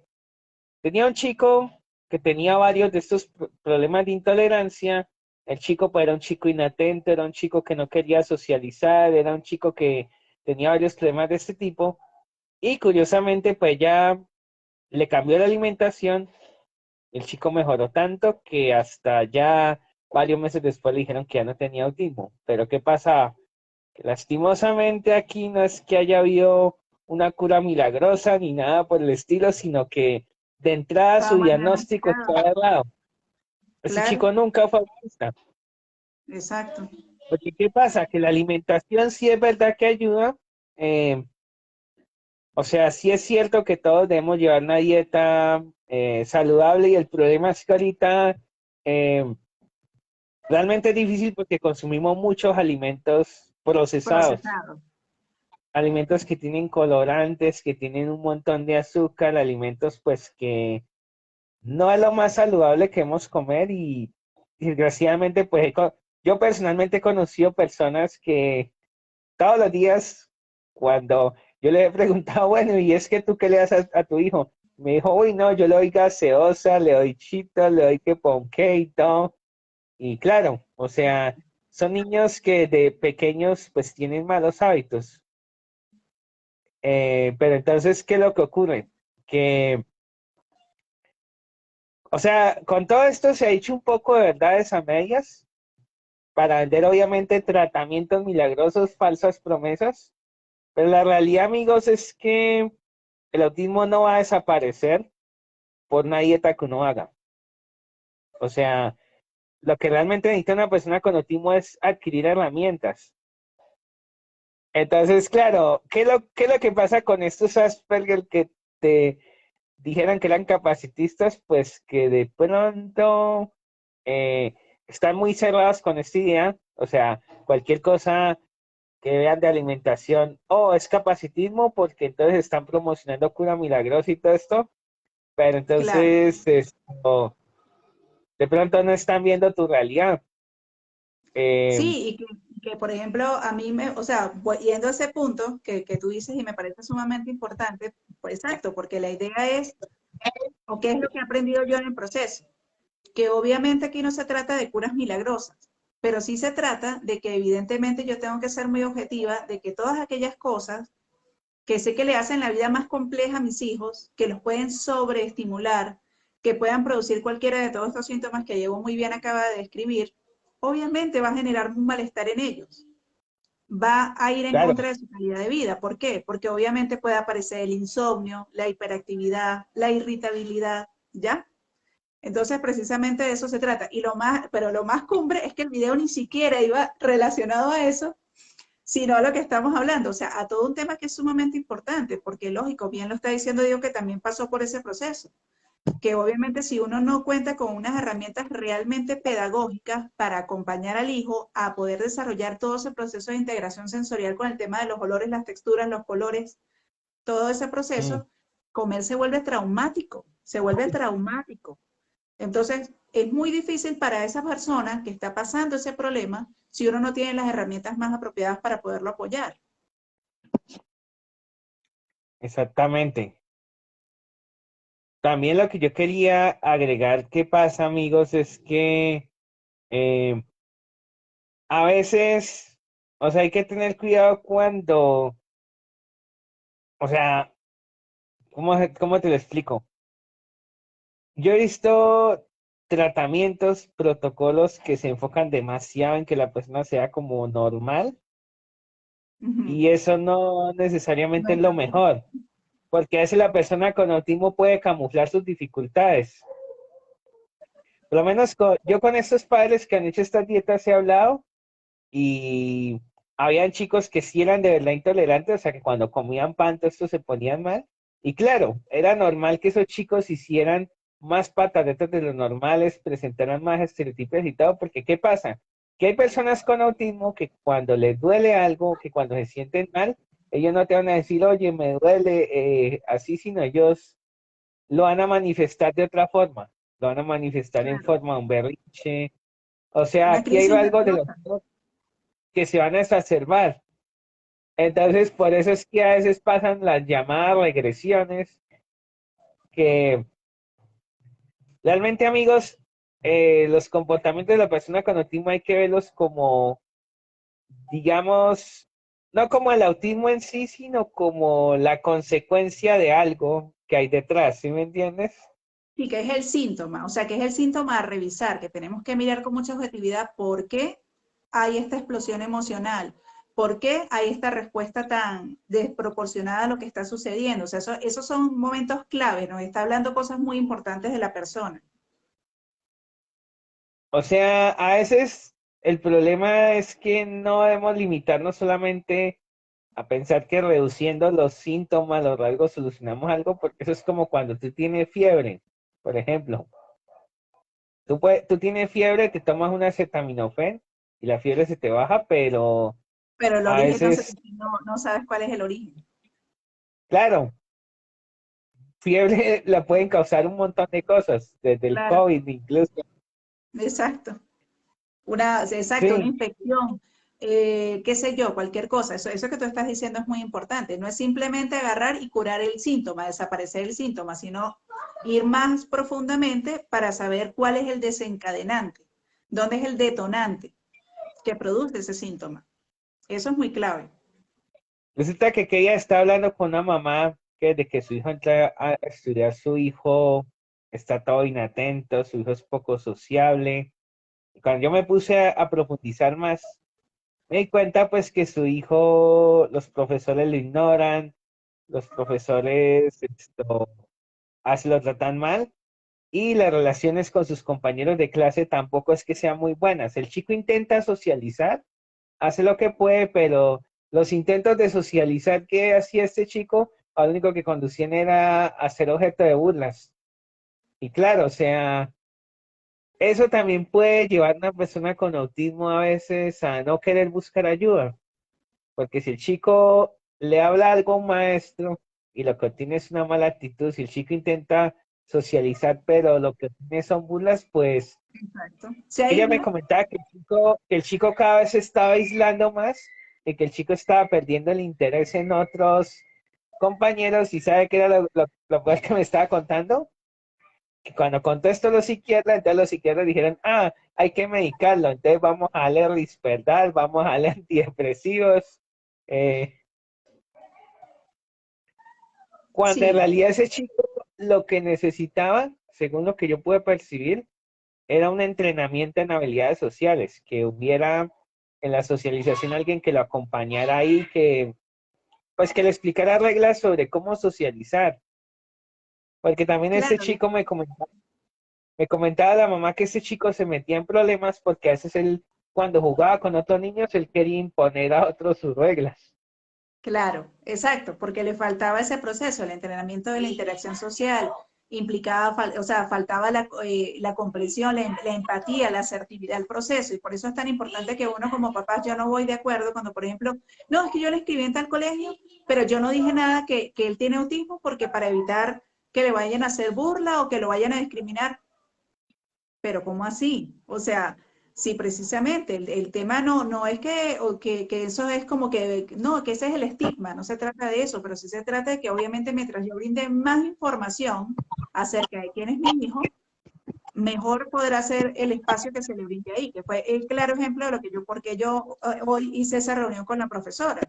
tenía un chico que tenía varios de estos problemas de intolerancia. El chico pues era un chico inatento, era un chico que no quería socializar, era un chico que tenía varios problemas de este tipo. Y curiosamente pues ya le cambió la alimentación, el chico mejoró tanto que hasta ya varios meses después le dijeron que ya no tenía autismo. Pero ¿qué pasa? Que lastimosamente aquí no es que haya habido una cura milagrosa ni nada por el estilo, sino que de entrada Estaba su mal diagnóstico diagnosticado. estaba errado. Ese Claro, chico nunca fue autista. exacto. Porque ¿qué pasa? Que la alimentación sí es verdad que ayuda. eh, o sea, sí es cierto que todos debemos llevar una dieta saludable, y el problema es que ahorita eh, realmente es difícil porque consumimos muchos alimentos procesados, Procesado. alimentos que tienen colorantes, que tienen un montón de azúcar, alimentos pues que no es lo más saludable que hemos comer. Y desgraciadamente pues yo personalmente he conocido personas que todos los días, cuando yo le he preguntado, bueno, ¿y es que tú qué le das a tu hijo? Me dijo, uy, no, yo le doy gaseosa, le doy chitos, le doy que ponqué y todo. Y claro, o sea, son niños que de pequeños pues tienen malos hábitos. Pero entonces, ¿qué es lo que ocurre? Que, o sea, con todo esto se ha dicho un poco de verdades a medias, para vender obviamente tratamientos milagrosos, falsas promesas, pero la realidad, amigos, es que el autismo no va a desaparecer por una dieta que uno haga. O sea, lo que realmente necesita una persona con autismo es adquirir herramientas. Entonces, claro, qué es lo que pasa con estos Asperger que te dijeran que eran capacitistas? Pues que de pronto eh, están muy cerrados con esta idea, o sea, cualquier cosa que vean de alimentación, o es capacitismo porque entonces están promocionando cura milagrosa y todo esto, pero Claro. entonces de pronto no están viendo tu realidad. Eh, Sí, por ejemplo, a mí me, o sea, yendo a ese punto que tú dices y me parece sumamente importante, pues exacto, porque la idea es, o qué es lo que he aprendido yo en el proceso, que obviamente aquí no se trata de curas milagrosas, pero sí se trata de que evidentemente yo tengo que ser muy objetiva de que todas aquellas cosas que sé que le hacen la vida más compleja a mis hijos, que los pueden sobreestimular, que puedan producir cualquiera de todos estos síntomas que Diego muy bien acaba de describir, obviamente va a generar un malestar en ellos. Va a ir en claro, contra de su calidad de vida. ¿Por qué? Porque obviamente puede aparecer el insomnio, la hiperactividad, la irritabilidad, ¿ya? Entonces, precisamente de eso se trata. Pero lo más cumbre es que el video ni siquiera iba relacionado a eso, sino a lo que estamos hablando, o sea, a todo un tema que es sumamente importante, porque lógico, bien lo está diciendo Diego que también pasó por ese proceso, que obviamente si uno no cuenta con unas herramientas realmente pedagógicas para acompañar al hijo a poder desarrollar todo ese proceso de integración sensorial con el tema de los olores, las texturas, los colores, todo ese mm, proceso, comer se vuelve traumático, se vuelve traumático. Entonces, es muy difícil para esa persona que está pasando ese problema si uno no tiene las herramientas más apropiadas para poderlo apoyar. exactamente. También lo que yo quería agregar que pasa, amigos, es que eh, a veces, o sea, hay que tener cuidado cuando, o sea, cómo te lo explico? Yo he visto tratamientos, protocolos que se enfocan demasiado en que la persona sea como normal Ujú. y eso no necesariamente No es es lo así. mejor, porque a veces la persona con autismo puede camuflar sus dificultades. Por lo menos yo con estos padres que han hecho estas dietas he hablado y habían chicos que sí eran de verdad intolerantes, o sea que cuando comían pan todo esto se ponían mal. Y claro, era normal que esos chicos hicieran más pataletas de lo normales, presentaran más estereotipos y todo, porque ¿qué pasa? Que hay personas con autismo que cuando les duele algo, que cuando se sienten mal, ellos no te van a decir, oye, me duele así, sino ellos lo van a manifestar de otra forma, lo van a manifestar en Claro. forma de un berrinche. O sea, Una aquí hay crisis algo de los nerviosa. que se van a exacerbar. Entonces, por eso es que a veces pasan las llamadas regresiones, que realmente, amigos, los comportamientos de la persona con autismo hay que verlos como, digamos, no como el autismo en sí, sino como la consecuencia de algo que hay detrás, ¿sí me entiendes? Sí, que es el síntoma, o sea, que es el síntoma a revisar, que tenemos que mirar con mucha objetividad por qué hay esta explosión emocional, por qué hay esta respuesta tan desproporcionada a lo que está sucediendo. O sea, esos son momentos clave, nos está hablando cosas muy importantes de la persona. O sea, a veces el problema es que no debemos limitarnos solamente a pensar que reduciendo los síntomas, los rasgos, solucionamos algo, porque eso es como cuando tú tienes fiebre, por ejemplo. Tú tienes fiebre, te tomas una acetaminofén y la fiebre se te baja, pero Pero el a origen veces, no sabes cuál es el origen. claro, fiebre la pueden causar un montón de cosas, desde el Claro, COVID incluso. exacto. Exacto, una Sí, infección, qué sé yo, cualquier cosa. Eso que tú estás diciendo es muy importante. No es simplemente agarrar y curar el síntoma, desaparecer el síntoma, sino ir más profundamente para saber cuál es el desencadenante, dónde es el detonante que produce ese síntoma. Eso es muy clave. resulta que ella está hablando con una mamá que desde que su hijo entra a estudiar, su hijo está todo inatento, su hijo es poco sociable. cuando yo me puse a profundizar más, me di cuenta pues que su hijo, los profesores lo ignoran, los profesores así lo tratan mal y las relaciones con sus compañeros de clase tampoco es que sean muy buenas. El chico intenta socializar, hace lo que puede, pero los intentos de socializar que hacía este chico, lo único que conducían era a ser objeto de burlas. Y claro, o sea, eso también puede llevar a una persona con autismo a veces a no querer buscar ayuda, porque si el chico le habla algo a un maestro y lo que tiene es una mala actitud, si el chico intenta socializar, pero lo que tiene son burlas, pues Exacto. Se ella me aísla. comentaba que el chico cada vez se estaba aislando más y que el chico estaba perdiendo el interés en otros compañeros y sabe que era lo cual que me estaba contando, que cuando contó esto los psiquiatras, entonces los psiquiatras dijeron, hay que medicarlo, entonces vamos a darle Risperdal, vamos a darle antidepresivos, eh, cuando en Sí, realidad ese chico lo que necesitaba, según lo que yo pude percibir, era un entrenamiento en habilidades sociales, que hubiera en la socialización alguien que lo acompañara ahí, que pues que le explicara reglas sobre cómo socializar, porque también este claro. chico me comentaba la mamá que ese chico se metía en problemas porque a veces él, cuando jugaba con otros niños, él quería imponer a otros sus reglas. Claro, exacto, porque le faltaba ese proceso, el entrenamiento de la interacción social, implicaba, o sea, faltaba la comprensión, la empatía, la asertividad al proceso, y por eso es tan importante que uno como papás, yo no voy de acuerdo cuando, por ejemplo, no, es que yo le escribí en tal colegio, pero yo no dije nada que él tiene autismo porque para evitar que le vayan a hacer burla o que lo vayan a discriminar, pero ¿cómo así? O sea, sí, precisamente, el tema no es que, que eso es como que, no, que ese es el estigma, no se trata de eso, pero sí se trata de que obviamente mientras yo brinde más información acerca de quién es mi hijo, mejor podrá ser el espacio que se le brinde ahí, que fue el claro ejemplo de lo que yo, porque yo hoy hice esa reunión con la profesora,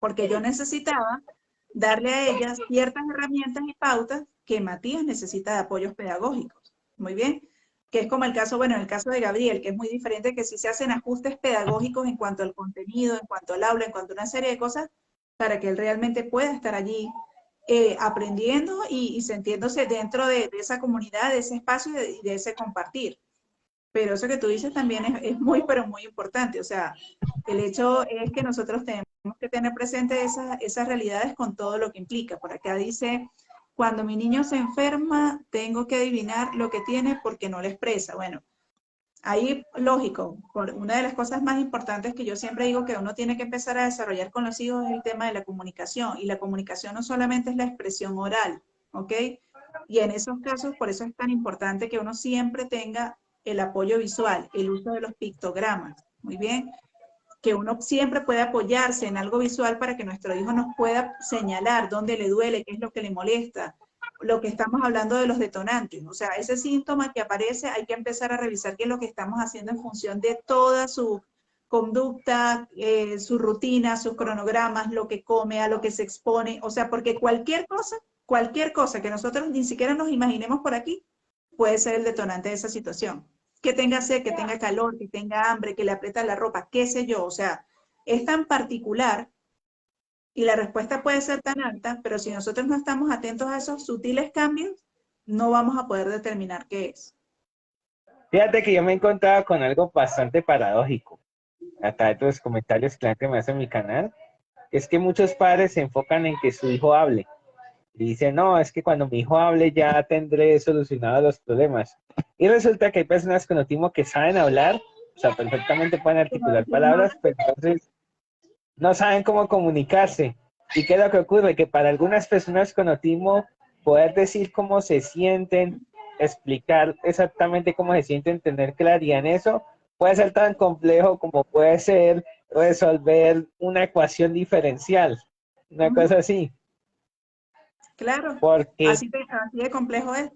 porque yo necesitaba darle a ella ciertas herramientas y pautas que Matías necesita de apoyos pedagógicos. Muy bien. Que es como el caso, bueno, en el caso de Gabriel, que es muy diferente, que si se hacen ajustes pedagógicos en cuanto al contenido, en cuanto al aula, en cuanto a una serie de cosas, para que él realmente pueda estar allí aprendiendo y sintiéndose dentro de esa comunidad, de ese espacio y de ese compartir. Pero eso que tú dices también es muy, pero muy importante. O sea, el hecho es que nosotros tenemos que tener presente esas realidades con todo lo que implica. Por acá dice, cuando mi niño se enferma, tengo que adivinar lo que tiene porque no le expresa. Bueno, ahí, lógico, una de las cosas más importantes que yo siempre digo que uno tiene que empezar a desarrollar con los hijos es el tema de la comunicación. Y la comunicación no solamente es la expresión oral, ¿ok? Y en esos casos, por eso es tan importante que uno siempre tenga el apoyo visual, el uso de los pictogramas. Muy bien, que uno siempre puede apoyarse en algo visual para que nuestro hijo nos pueda señalar dónde le duele, qué es lo que le molesta, lo que estamos hablando de los detonantes. O sea, ese síntoma que aparece hay que empezar a revisar qué es lo que estamos haciendo en función de toda su conducta, su rutina, sus cronogramas, lo que come, a lo que se expone. O sea, porque cualquier cosa que nosotros ni siquiera nos imaginemos por aquí, puede ser el detonante de esa situación. Que tenga sed, que tenga calor, que tenga hambre, que le aprieta la ropa, qué sé yo. O sea, es tan particular y la respuesta puede ser tan alta, pero si nosotros no estamos atentos a esos sutiles cambios, no vamos a poder determinar qué es. Fíjate que yo me encontraba con algo bastante paradójico, a través de los comentarios que la gente me hace en mi canal, es que muchos padres se enfocan en que su hijo hable. Y dicen, no, es que cuando mi hijo hable ya tendré solucionados los problemas. Y resulta que hay personas con autismo que saben hablar, o sea, perfectamente pueden Pero articular deciden no palabras, pero entonces no saben cómo comunicarse. ¿Y qué es lo que ocurre? Que para algunas personas con autismo, poder decir cómo se sienten, explicar exactamente cómo se sienten, tener claridad en eso, puede ser tan complejo como puede ser resolver una ecuación diferencial, una cosa así. claro, Porque, así de complejo es.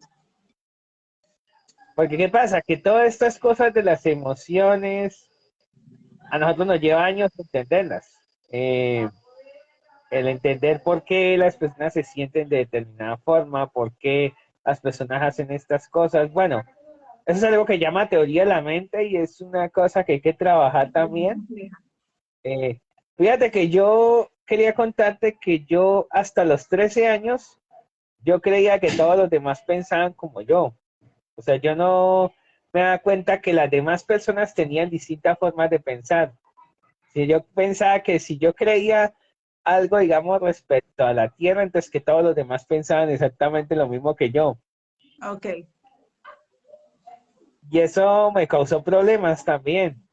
porque ¿qué pasa? Que todas estas cosas de las emociones, a nosotros nos lleva años entenderlas. El entender por qué las personas se sienten de determinada forma, por qué las personas hacen estas cosas. Bueno, eso es algo que llama teoría de la mente y es una cosa que hay que trabajar Muy también. compleja. Eh, Fíjate que yo quería contarte que yo hasta los 13 años, yo creía que todos los demás pensaban como yo. O sea, yo no me daba cuenta que las demás personas tenían distintas formas de pensar. Si yo pensaba que si yo creía algo, digamos, respecto a la Tierra, entonces que todos los demás pensaban exactamente lo mismo que yo. Ok, Y eso me causó problemas también.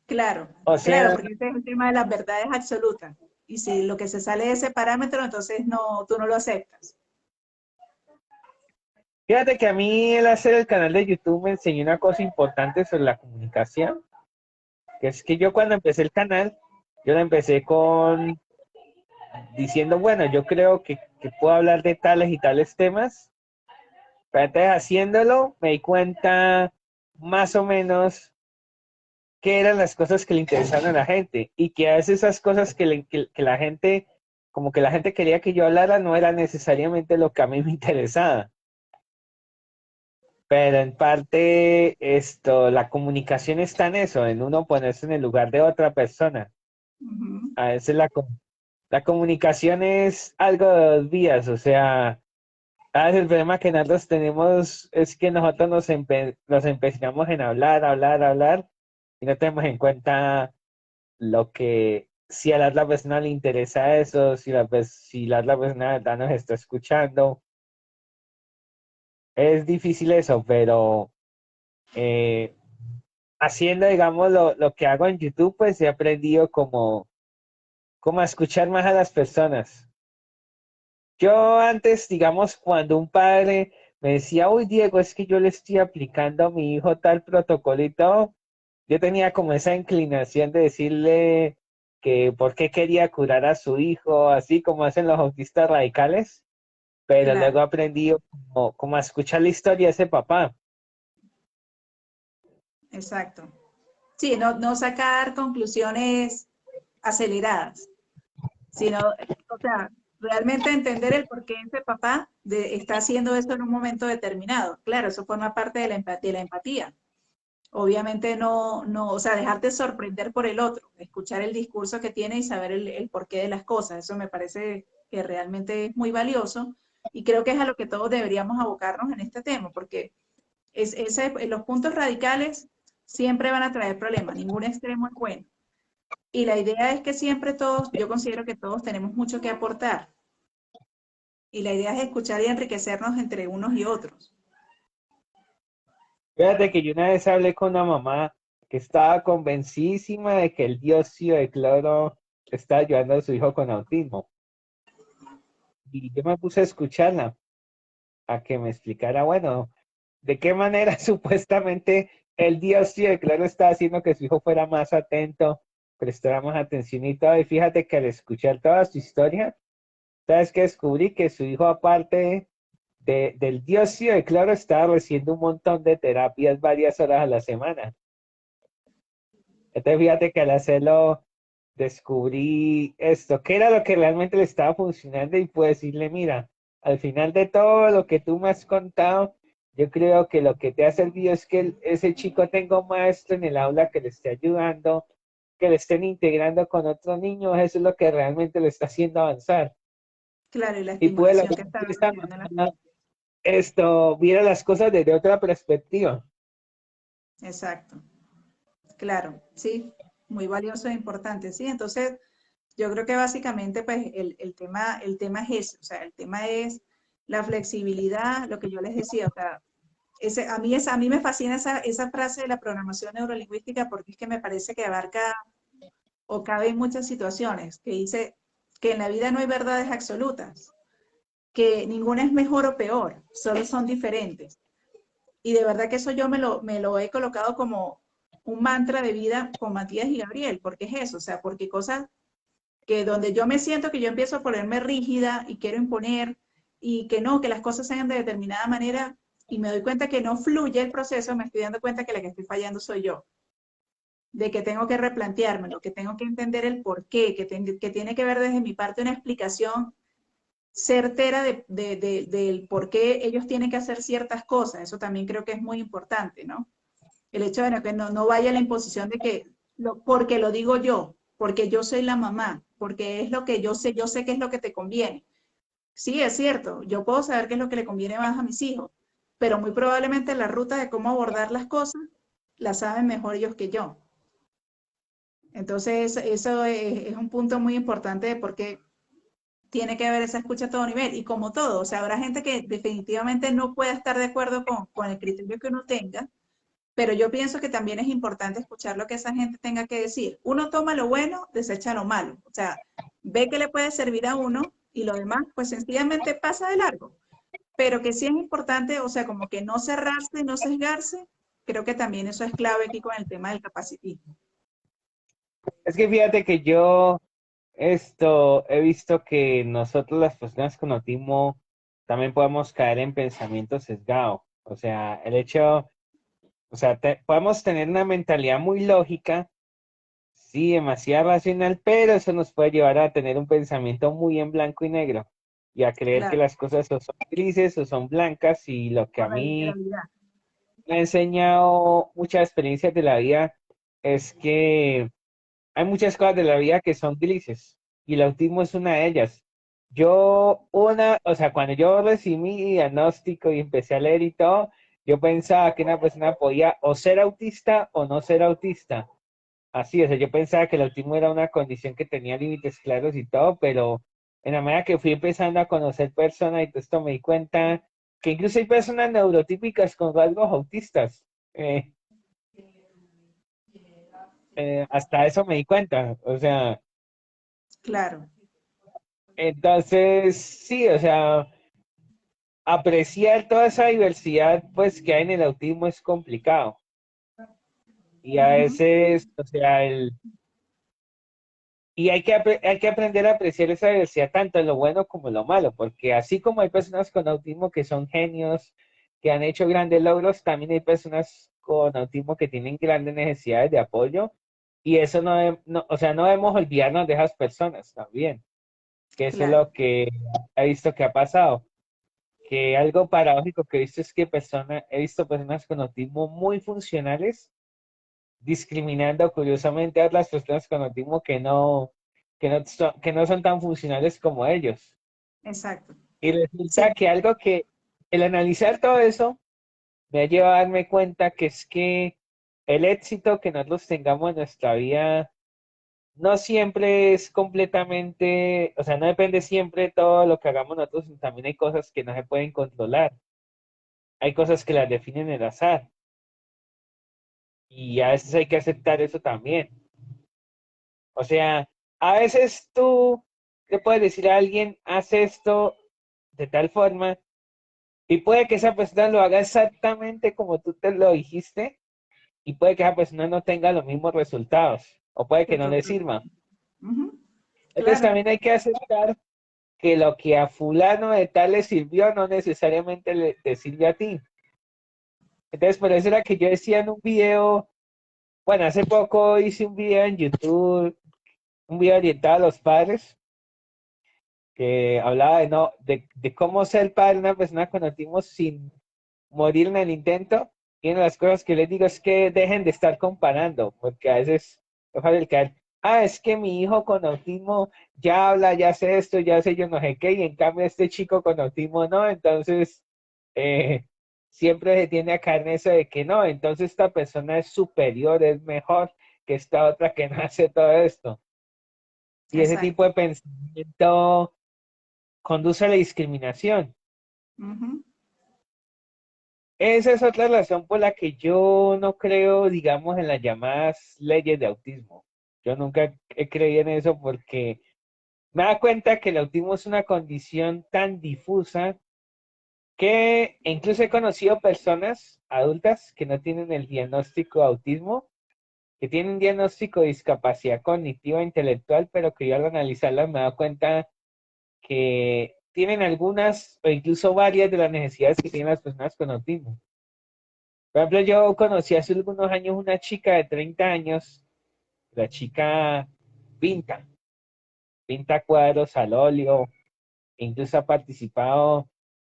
claro, O claro, sea, porque este es el tema de las verdades absolutas. Y si lo que se sale de ese parámetro, entonces no, tú no lo aceptas. fíjate que a mí el hacer el canal de YouTube me enseñó una cosa importante sobre la comunicación, que es que yo cuando empecé el canal, yo lo empecé con diciendo, bueno, yo creo que puedo hablar de tales y tales temas, pero entonces haciéndolo me di cuenta más o menos qué eran las cosas que le interesaban a la gente y que a veces esas cosas que la gente, como que la gente quería que yo hablara, no era necesariamente lo que a mí me interesaba. Pero en parte esto, la comunicación está en eso, en uno ponerse en el lugar de otra persona. Ujú. A veces la comunicación es algo de dos vías, o sea, a veces el problema que nosotros tenemos es que nosotros nos empecinamos en hablar, hablar, hablar y no tenemos en cuenta lo que, si a la otra persona le interesa eso, si la otra persona de verdad nos está escuchando. Es difícil eso, pero eh, haciendo, digamos, lo que hago en YouTube, pues he aprendido como a escuchar más a las personas. Yo antes, digamos, cuando un padre me decía, uy, Diego, es que yo le estoy aplicando a mi hijo tal protocolo y todo, yo tenía como esa inclinación de decirle que por qué quería curar a su hijo, así como hacen los autistas radicales, pero luego Claro, aprendí como a escuchar la historia de ese papá. exacto. Sí, no, no sacar conclusiones aceleradas, sino, o sea, realmente entender el por qué ese papá está haciendo eso en un momento determinado. Claro, eso forma parte de de la empatía. Obviamente no, no, o sea, dejarte sorprender por el otro, escuchar el discurso que tiene y saber el porqué de las cosas. Eso me parece que realmente es muy valioso y creo que es a lo que todos deberíamos abocarnos en este tema, porque los puntos radicales siempre van a traer problemas, ningún extremo es bueno. Y la idea es que siempre todos, yo considero que todos tenemos mucho que aportar. Y la idea es escuchar y enriquecernos entre unos y otros. Fíjate que yo una vez hablé con una mamá que estaba convencidísima de que el dióxido de cloro está ayudando a su hijo con autismo. Y yo me puse a escucharla, a que me explicara, bueno, de qué manera supuestamente el dióxido de cloro está haciendo que su hijo fuera más atento, prestara más atención y todo. Y fíjate que al escuchar toda su historia, ¿sabes qué descubrí? Que su hijo, aparte del dióxido de cloro, estaba recibiendo un montón de terapias varias horas a la semana. Entonces fíjate que al hacerlo descubrí esto, qué era lo que realmente le estaba funcionando y pude decirle, mira, al final de todo lo que tú me has contado, yo creo que lo que te ha servido es que ese chico tenga un maestro en el aula que le esté ayudando, que le estén integrando con otros niños, eso es lo que realmente le está haciendo avanzar. Claro, y la Y pude estimulación lograr que está que esta recibiendo en la... mamá viera las cosas desde otra perspectiva. Exacto. Claro, sí, muy valioso e importante, sí. Entonces, yo creo que básicamente, pues, el tema es ese, o sea, el tema es la flexibilidad, lo que yo les decía, o sea, a mí me fascina esa frase de la programación neurolingüística porque es que me parece que abarca o cabe en muchas situaciones, que dice que en la vida no hay verdades absolutas, que ninguna es mejor o peor, solo son diferentes. Y de verdad que eso yo me lo he colocado como un mantra de vida con Matías y Gabriel, porque es eso, o sea, porque cosas que donde yo me siento que yo empiezo a ponerme rígida y quiero imponer y que no, que las cosas sean de determinada manera y me doy cuenta que no fluye el proceso, me estoy dando cuenta que la que estoy fallando soy yo, de que tengo que replanteármelo, que tengo que entender el por qué, que tiene que ver desde mi parte una explicación certera del por qué ellos tienen que hacer ciertas cosas. Eso también creo que es muy importante, ¿no? El hecho de que no vaya la imposición de que, porque lo digo yo, porque yo soy la mamá, porque es lo que yo sé qué es lo que te conviene. Sí, es cierto, yo puedo saber qué es lo que le conviene más a mis hijos, pero muy probablemente la ruta de cómo abordar las cosas la saben mejor ellos que yo. Entonces, eso es un punto muy importante de por qué tiene que haber esa escucha a todo nivel. Y como todo, o sea, habrá gente que definitivamente no pueda estar de acuerdo con el criterio que uno tenga, pero yo pienso que también es importante escuchar lo que esa gente tenga que decir. Uno toma lo bueno, desecha lo malo. O sea, ve que le puede servir a uno y lo demás, pues sencillamente pasa de largo. Pero que sí es importante, o sea, como que no cerrarse, no sesgarse, creo que también eso es clave aquí con el tema del capacitismo. Es que fíjate que yo he visto que nosotros las personas con autismo también podemos caer en pensamiento sesgado. O sea, el hecho, o sea, podemos tener una mentalidad muy lógica, sí, demasiado racional, pero eso nos puede llevar a tener un pensamiento muy en blanco y negro y a creer que Claro, las cosas o son grises o son blancas y lo que a con la mí literalidad. me ha enseñado muchas experiencias de la vida es que hay muchas cosas de la vida que son grises y el autismo es una de ellas. O sea, cuando yo recibí mi diagnóstico y empecé a leer y todo, yo pensaba que una persona podía o ser autista o no ser autista. Así, o sea, yo pensaba que el autismo era una condición que tenía límites claros y todo, pero en la medida que fui empezando a conocer personas y todo esto me di cuenta que incluso hay personas neurotípicas con rasgos autistas. Eh, hasta eso me di cuenta. O sea, Claro. entonces, sí, o sea, apreciar toda esa diversidad pues que hay en el autismo es complicado. Y a Ujú. veces, o sea, y hay que aprender a apreciar esa diversidad tanto en lo bueno como en lo malo, porque así como hay personas con autismo que son genios, que han hecho grandes logros, también hay personas con autismo que tienen grandes necesidades de apoyo. Y eso o sea, no debemos olvidarnos de esas personas también, que eso es Claro. lo que he visto que ha pasado. Que algo paradójico que he visto es que he visto personas con autismo muy funcionales discriminando curiosamente a las personas con autismo que no son tan funcionales como ellos. Exacto. Y resulta Sí, que algo que el analizar todo eso me ha llevado a darme cuenta que es que el éxito que nosotros tengamos en nuestra vida no siempre es completamente, o sea, no depende siempre de todo lo que hagamos nosotros, sino también hay cosas que no se pueden controlar. Hay cosas que las definen el azar y a veces hay que aceptar eso también. O sea, a veces tú le puedes decir a alguien, haz esto de tal forma y puede que esa persona lo haga exactamente como tú te lo dijiste y puede que esa persona no tenga los mismos resultados o puede que que no le total. sirva. Ujú. Entonces Claro, también hay que aceptar que lo que a fulano de tal le sirvió no necesariamente te sirve a ti. Entonces por eso era que yo decía en un video, bueno, hace poco hice un video en YouTube, un video orientado a los padres, que hablaba de, no, de cómo ser padre de una persona con autismo sin morir en el intento. Y una de las cosas que les digo es que dejen de estar comparando, porque a veces es fácil caer, es que mi hijo con autismo ya habla, ya hace esto, ya hace yo no sé qué, y en cambio este chico con autismo no, entonces eh, siempre se tiende a caer en eso de que no, entonces esta persona es superior, es mejor que esta otra que no hace todo esto. Y ese tipo exacto. de pensamiento conduce a la discriminación. Ujú. Esa es otra razón por la que yo no creo, digamos, en las llamadas leyes de autismo. Yo nunca he creído en eso porque me da cuenta que el autismo es una condición tan difusa que incluso he conocido personas adultas que no tienen el diagnóstico de autismo, que tienen diagnóstico de discapacidad cognitiva e intelectual, pero que yo al analizarlas me da cuenta que tienen algunas o incluso varias de las necesidades que tienen las personas con autismo. Por ejemplo, yo conocí hace algunos años una chica de 30 años, la chica pinta, pinta cuadros al óleo, incluso ha participado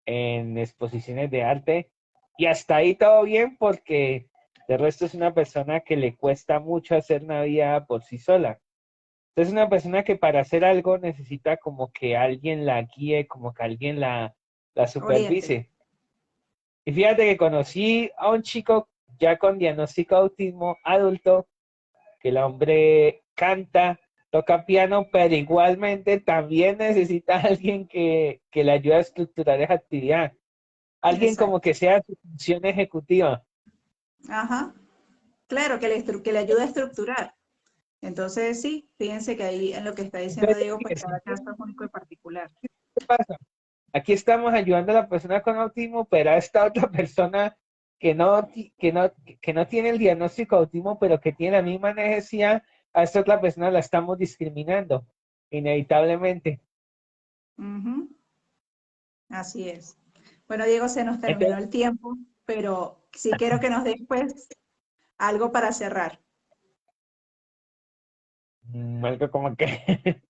en exposiciones de arte y hasta ahí todo bien porque de resto es una persona que le cuesta mucho hacer una vida por sí sola. Entonces es una persona que para hacer algo necesita como que alguien la guíe, como que alguien la Oriente. supervise. Y fíjate que conocí a un chico ya con diagnóstico de autismo adulto, que el hombre canta, toca piano, pero igualmente también necesita a alguien que le ayude a estructurar esa actividad. Alguien como Exacto. que sea su función ejecutiva. Ajá. Claro, que le ayuda a estructurar. Entonces, sí, fíjense que ahí en lo que está diciendo Entonces, Diego, pues fíjese, cada caso es único y particular. ¿qué pasa? Aquí estamos ayudando a la persona con autismo, pero a esta otra persona que no tiene el diagnóstico de autismo, pero que tiene la misma necesidad, a esta otra persona la estamos discriminando, inevitablemente. Ujú. Así es. Bueno, Diego, se nos terminó Entonces, el tiempo, pero sí quiero que nos des pues algo para cerrar. algo como que,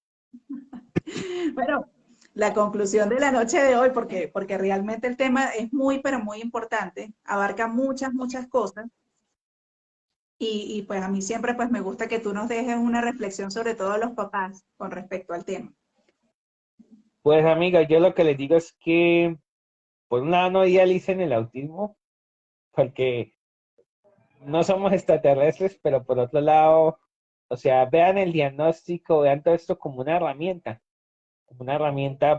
Bueno, la conclusión de la noche de hoy, porque realmente el tema es muy, pero muy importante, abarca muchas, muchas cosas, y pues a mí siempre pues me gusta que tú nos dejes una reflexión sobre todo a los papás con respecto al tema. pues amiga, yo lo que les digo es que, por un lado, no idealicen el autismo, porque no somos extraterrestres, pero por otro lado, o sea, vean el diagnóstico, vean todo esto como una herramienta,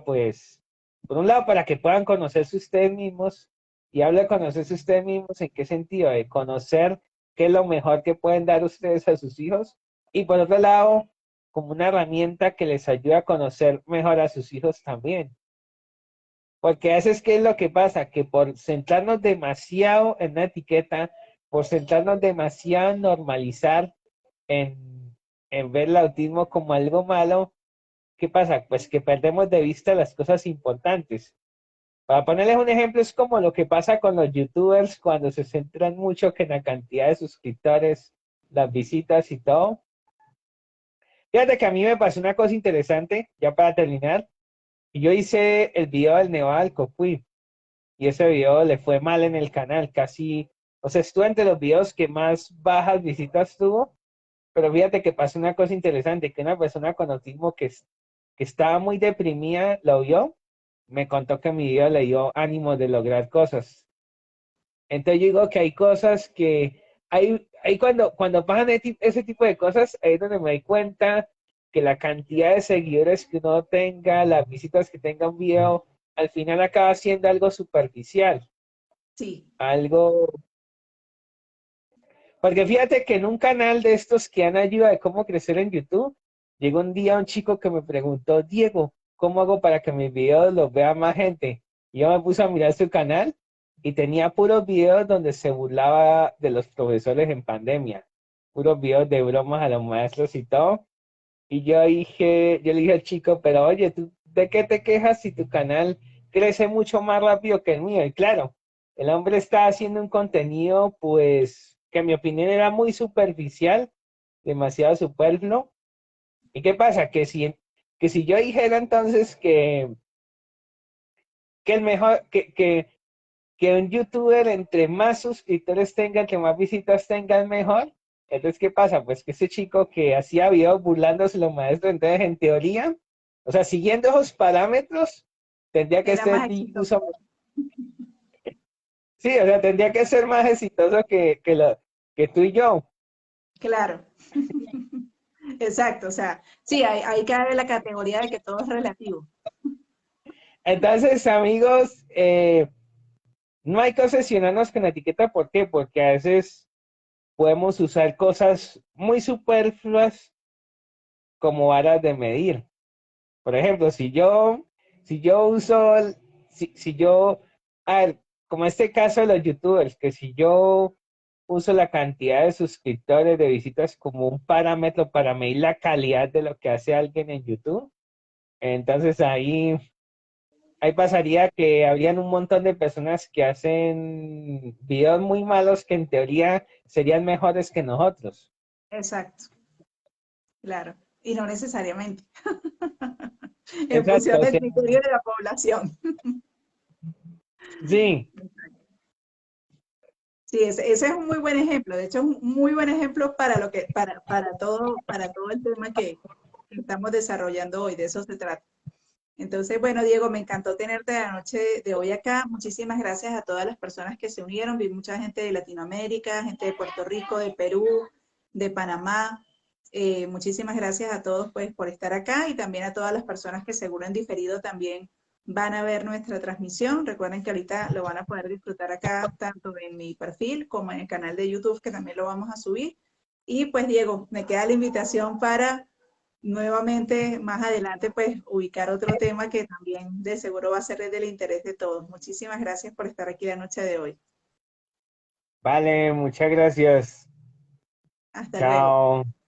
pues, por un lado, para que puedan conocerse ustedes mismos, y hablo de conocerse ustedes mismos, ¿en qué sentido? De conocer qué es lo mejor que pueden dar ustedes a sus hijos, y por otro lado, como una herramienta que les ayude a conocer mejor a sus hijos también. Porque a veces, ¿qué es lo que pasa? Que por centrarnos demasiado en una etiqueta, por centrarnos demasiado en normalizar, en ver el autismo como algo malo, ¿qué pasa? Pues que perdemos de vista las cosas importantes. Para ponerles un ejemplo, es como lo que pasa con los youtubers cuando se centran mucho que en la cantidad de suscriptores, las visitas y todo. Fíjate que a mí me pasó una cosa interesante, ya para terminar, y yo hice el video del Nevado del Cocuy, y ese video le fue mal en el canal, casi, o sea, estuvo entre los videos que más bajas visitas tuvo, pero fíjate que pasó una cosa interesante, que una persona con autismo que estaba muy deprimida lo vio, me contó que mi video le dio ánimo de lograr cosas. Entonces yo digo que hay cosas que, hay cuando pasan ese tipo de cosas, ahí es donde me doy cuenta que la cantidad de seguidores que uno tenga, las visitas que tenga un video, al final acaba siendo algo superficial, Sí, algo. Porque fíjate que en un canal de estos que dan ayuda de cómo crecer en YouTube, llegó un día un chico que me preguntó, Diego, ¿cómo hago para que mis videos los vea más gente? Y yo me puse a mirar su canal y tenía puros videos donde se burlaba de los profesores en pandemia, puros videos de bromas a los maestros y todo. Y yo le dije al chico, pero oye, ¿tú de qué te quejas si tu canal crece mucho más rápido que el mío? Y claro, el hombre está haciendo un contenido, pues, que en mi opinión era muy superficial, demasiado superfluo. ¿Y qué pasa? Que si yo dijera entonces que el mejor, que un youtuber entre más suscriptores tenga, que más visitas tenga, es mejor. Entonces, ¿qué pasa? Pues que ese chico que hacía videos burlándose de los maestros, entonces en teoría, o sea, siguiendo esos parámetros, tendría que era ser más exitoso. incluso, sí, o sea, tendría que ser más exitoso que tú y yo. Claro, exacto, o sea, sí, hay cae en la categoría de que todo es relativo. Entonces, amigos, no hay que obsesionarnos con la etiqueta, ¿por qué? Porque a veces podemos usar cosas muy superfluas como varas de medir. Por ejemplo, si yo uso, si yo, a ver, como este caso de los youtubers, que si yo uso la cantidad de suscriptores, de visitas como un parámetro para medir la calidad de lo que hace alguien en YouTube, entonces ahí pasaría que habrían un montón de personas que hacen videos muy malos que en teoría serían mejores que nosotros. Exacto, claro, y no necesariamente. en función Exacto, o del sea, criterio de la población. sí, Sí, ese es un muy buen ejemplo. De hecho, es un muy buen ejemplo para para todo el tema que estamos desarrollando hoy. De eso se trata. Entonces, bueno, Diego, me encantó tenerte la noche de hoy acá. Muchísimas gracias a todas las personas que se unieron. Vi mucha gente de Latinoamérica, gente de Puerto Rico, de Perú, de Panamá. Muchísimas gracias a todos pues por estar acá y también a todas las personas que seguro en diferido también van a ver nuestra transmisión. Recuerden que ahorita lo van a poder disfrutar acá tanto en mi perfil como en el canal de YouTube que también lo vamos a subir. Y pues Diego, me queda la invitación para nuevamente más adelante pues ubicar otro tema que también de seguro va a ser del interés de todos. Muchísimas gracias por estar aquí la noche de hoy. vale, muchas gracias. Hasta luego. Chao.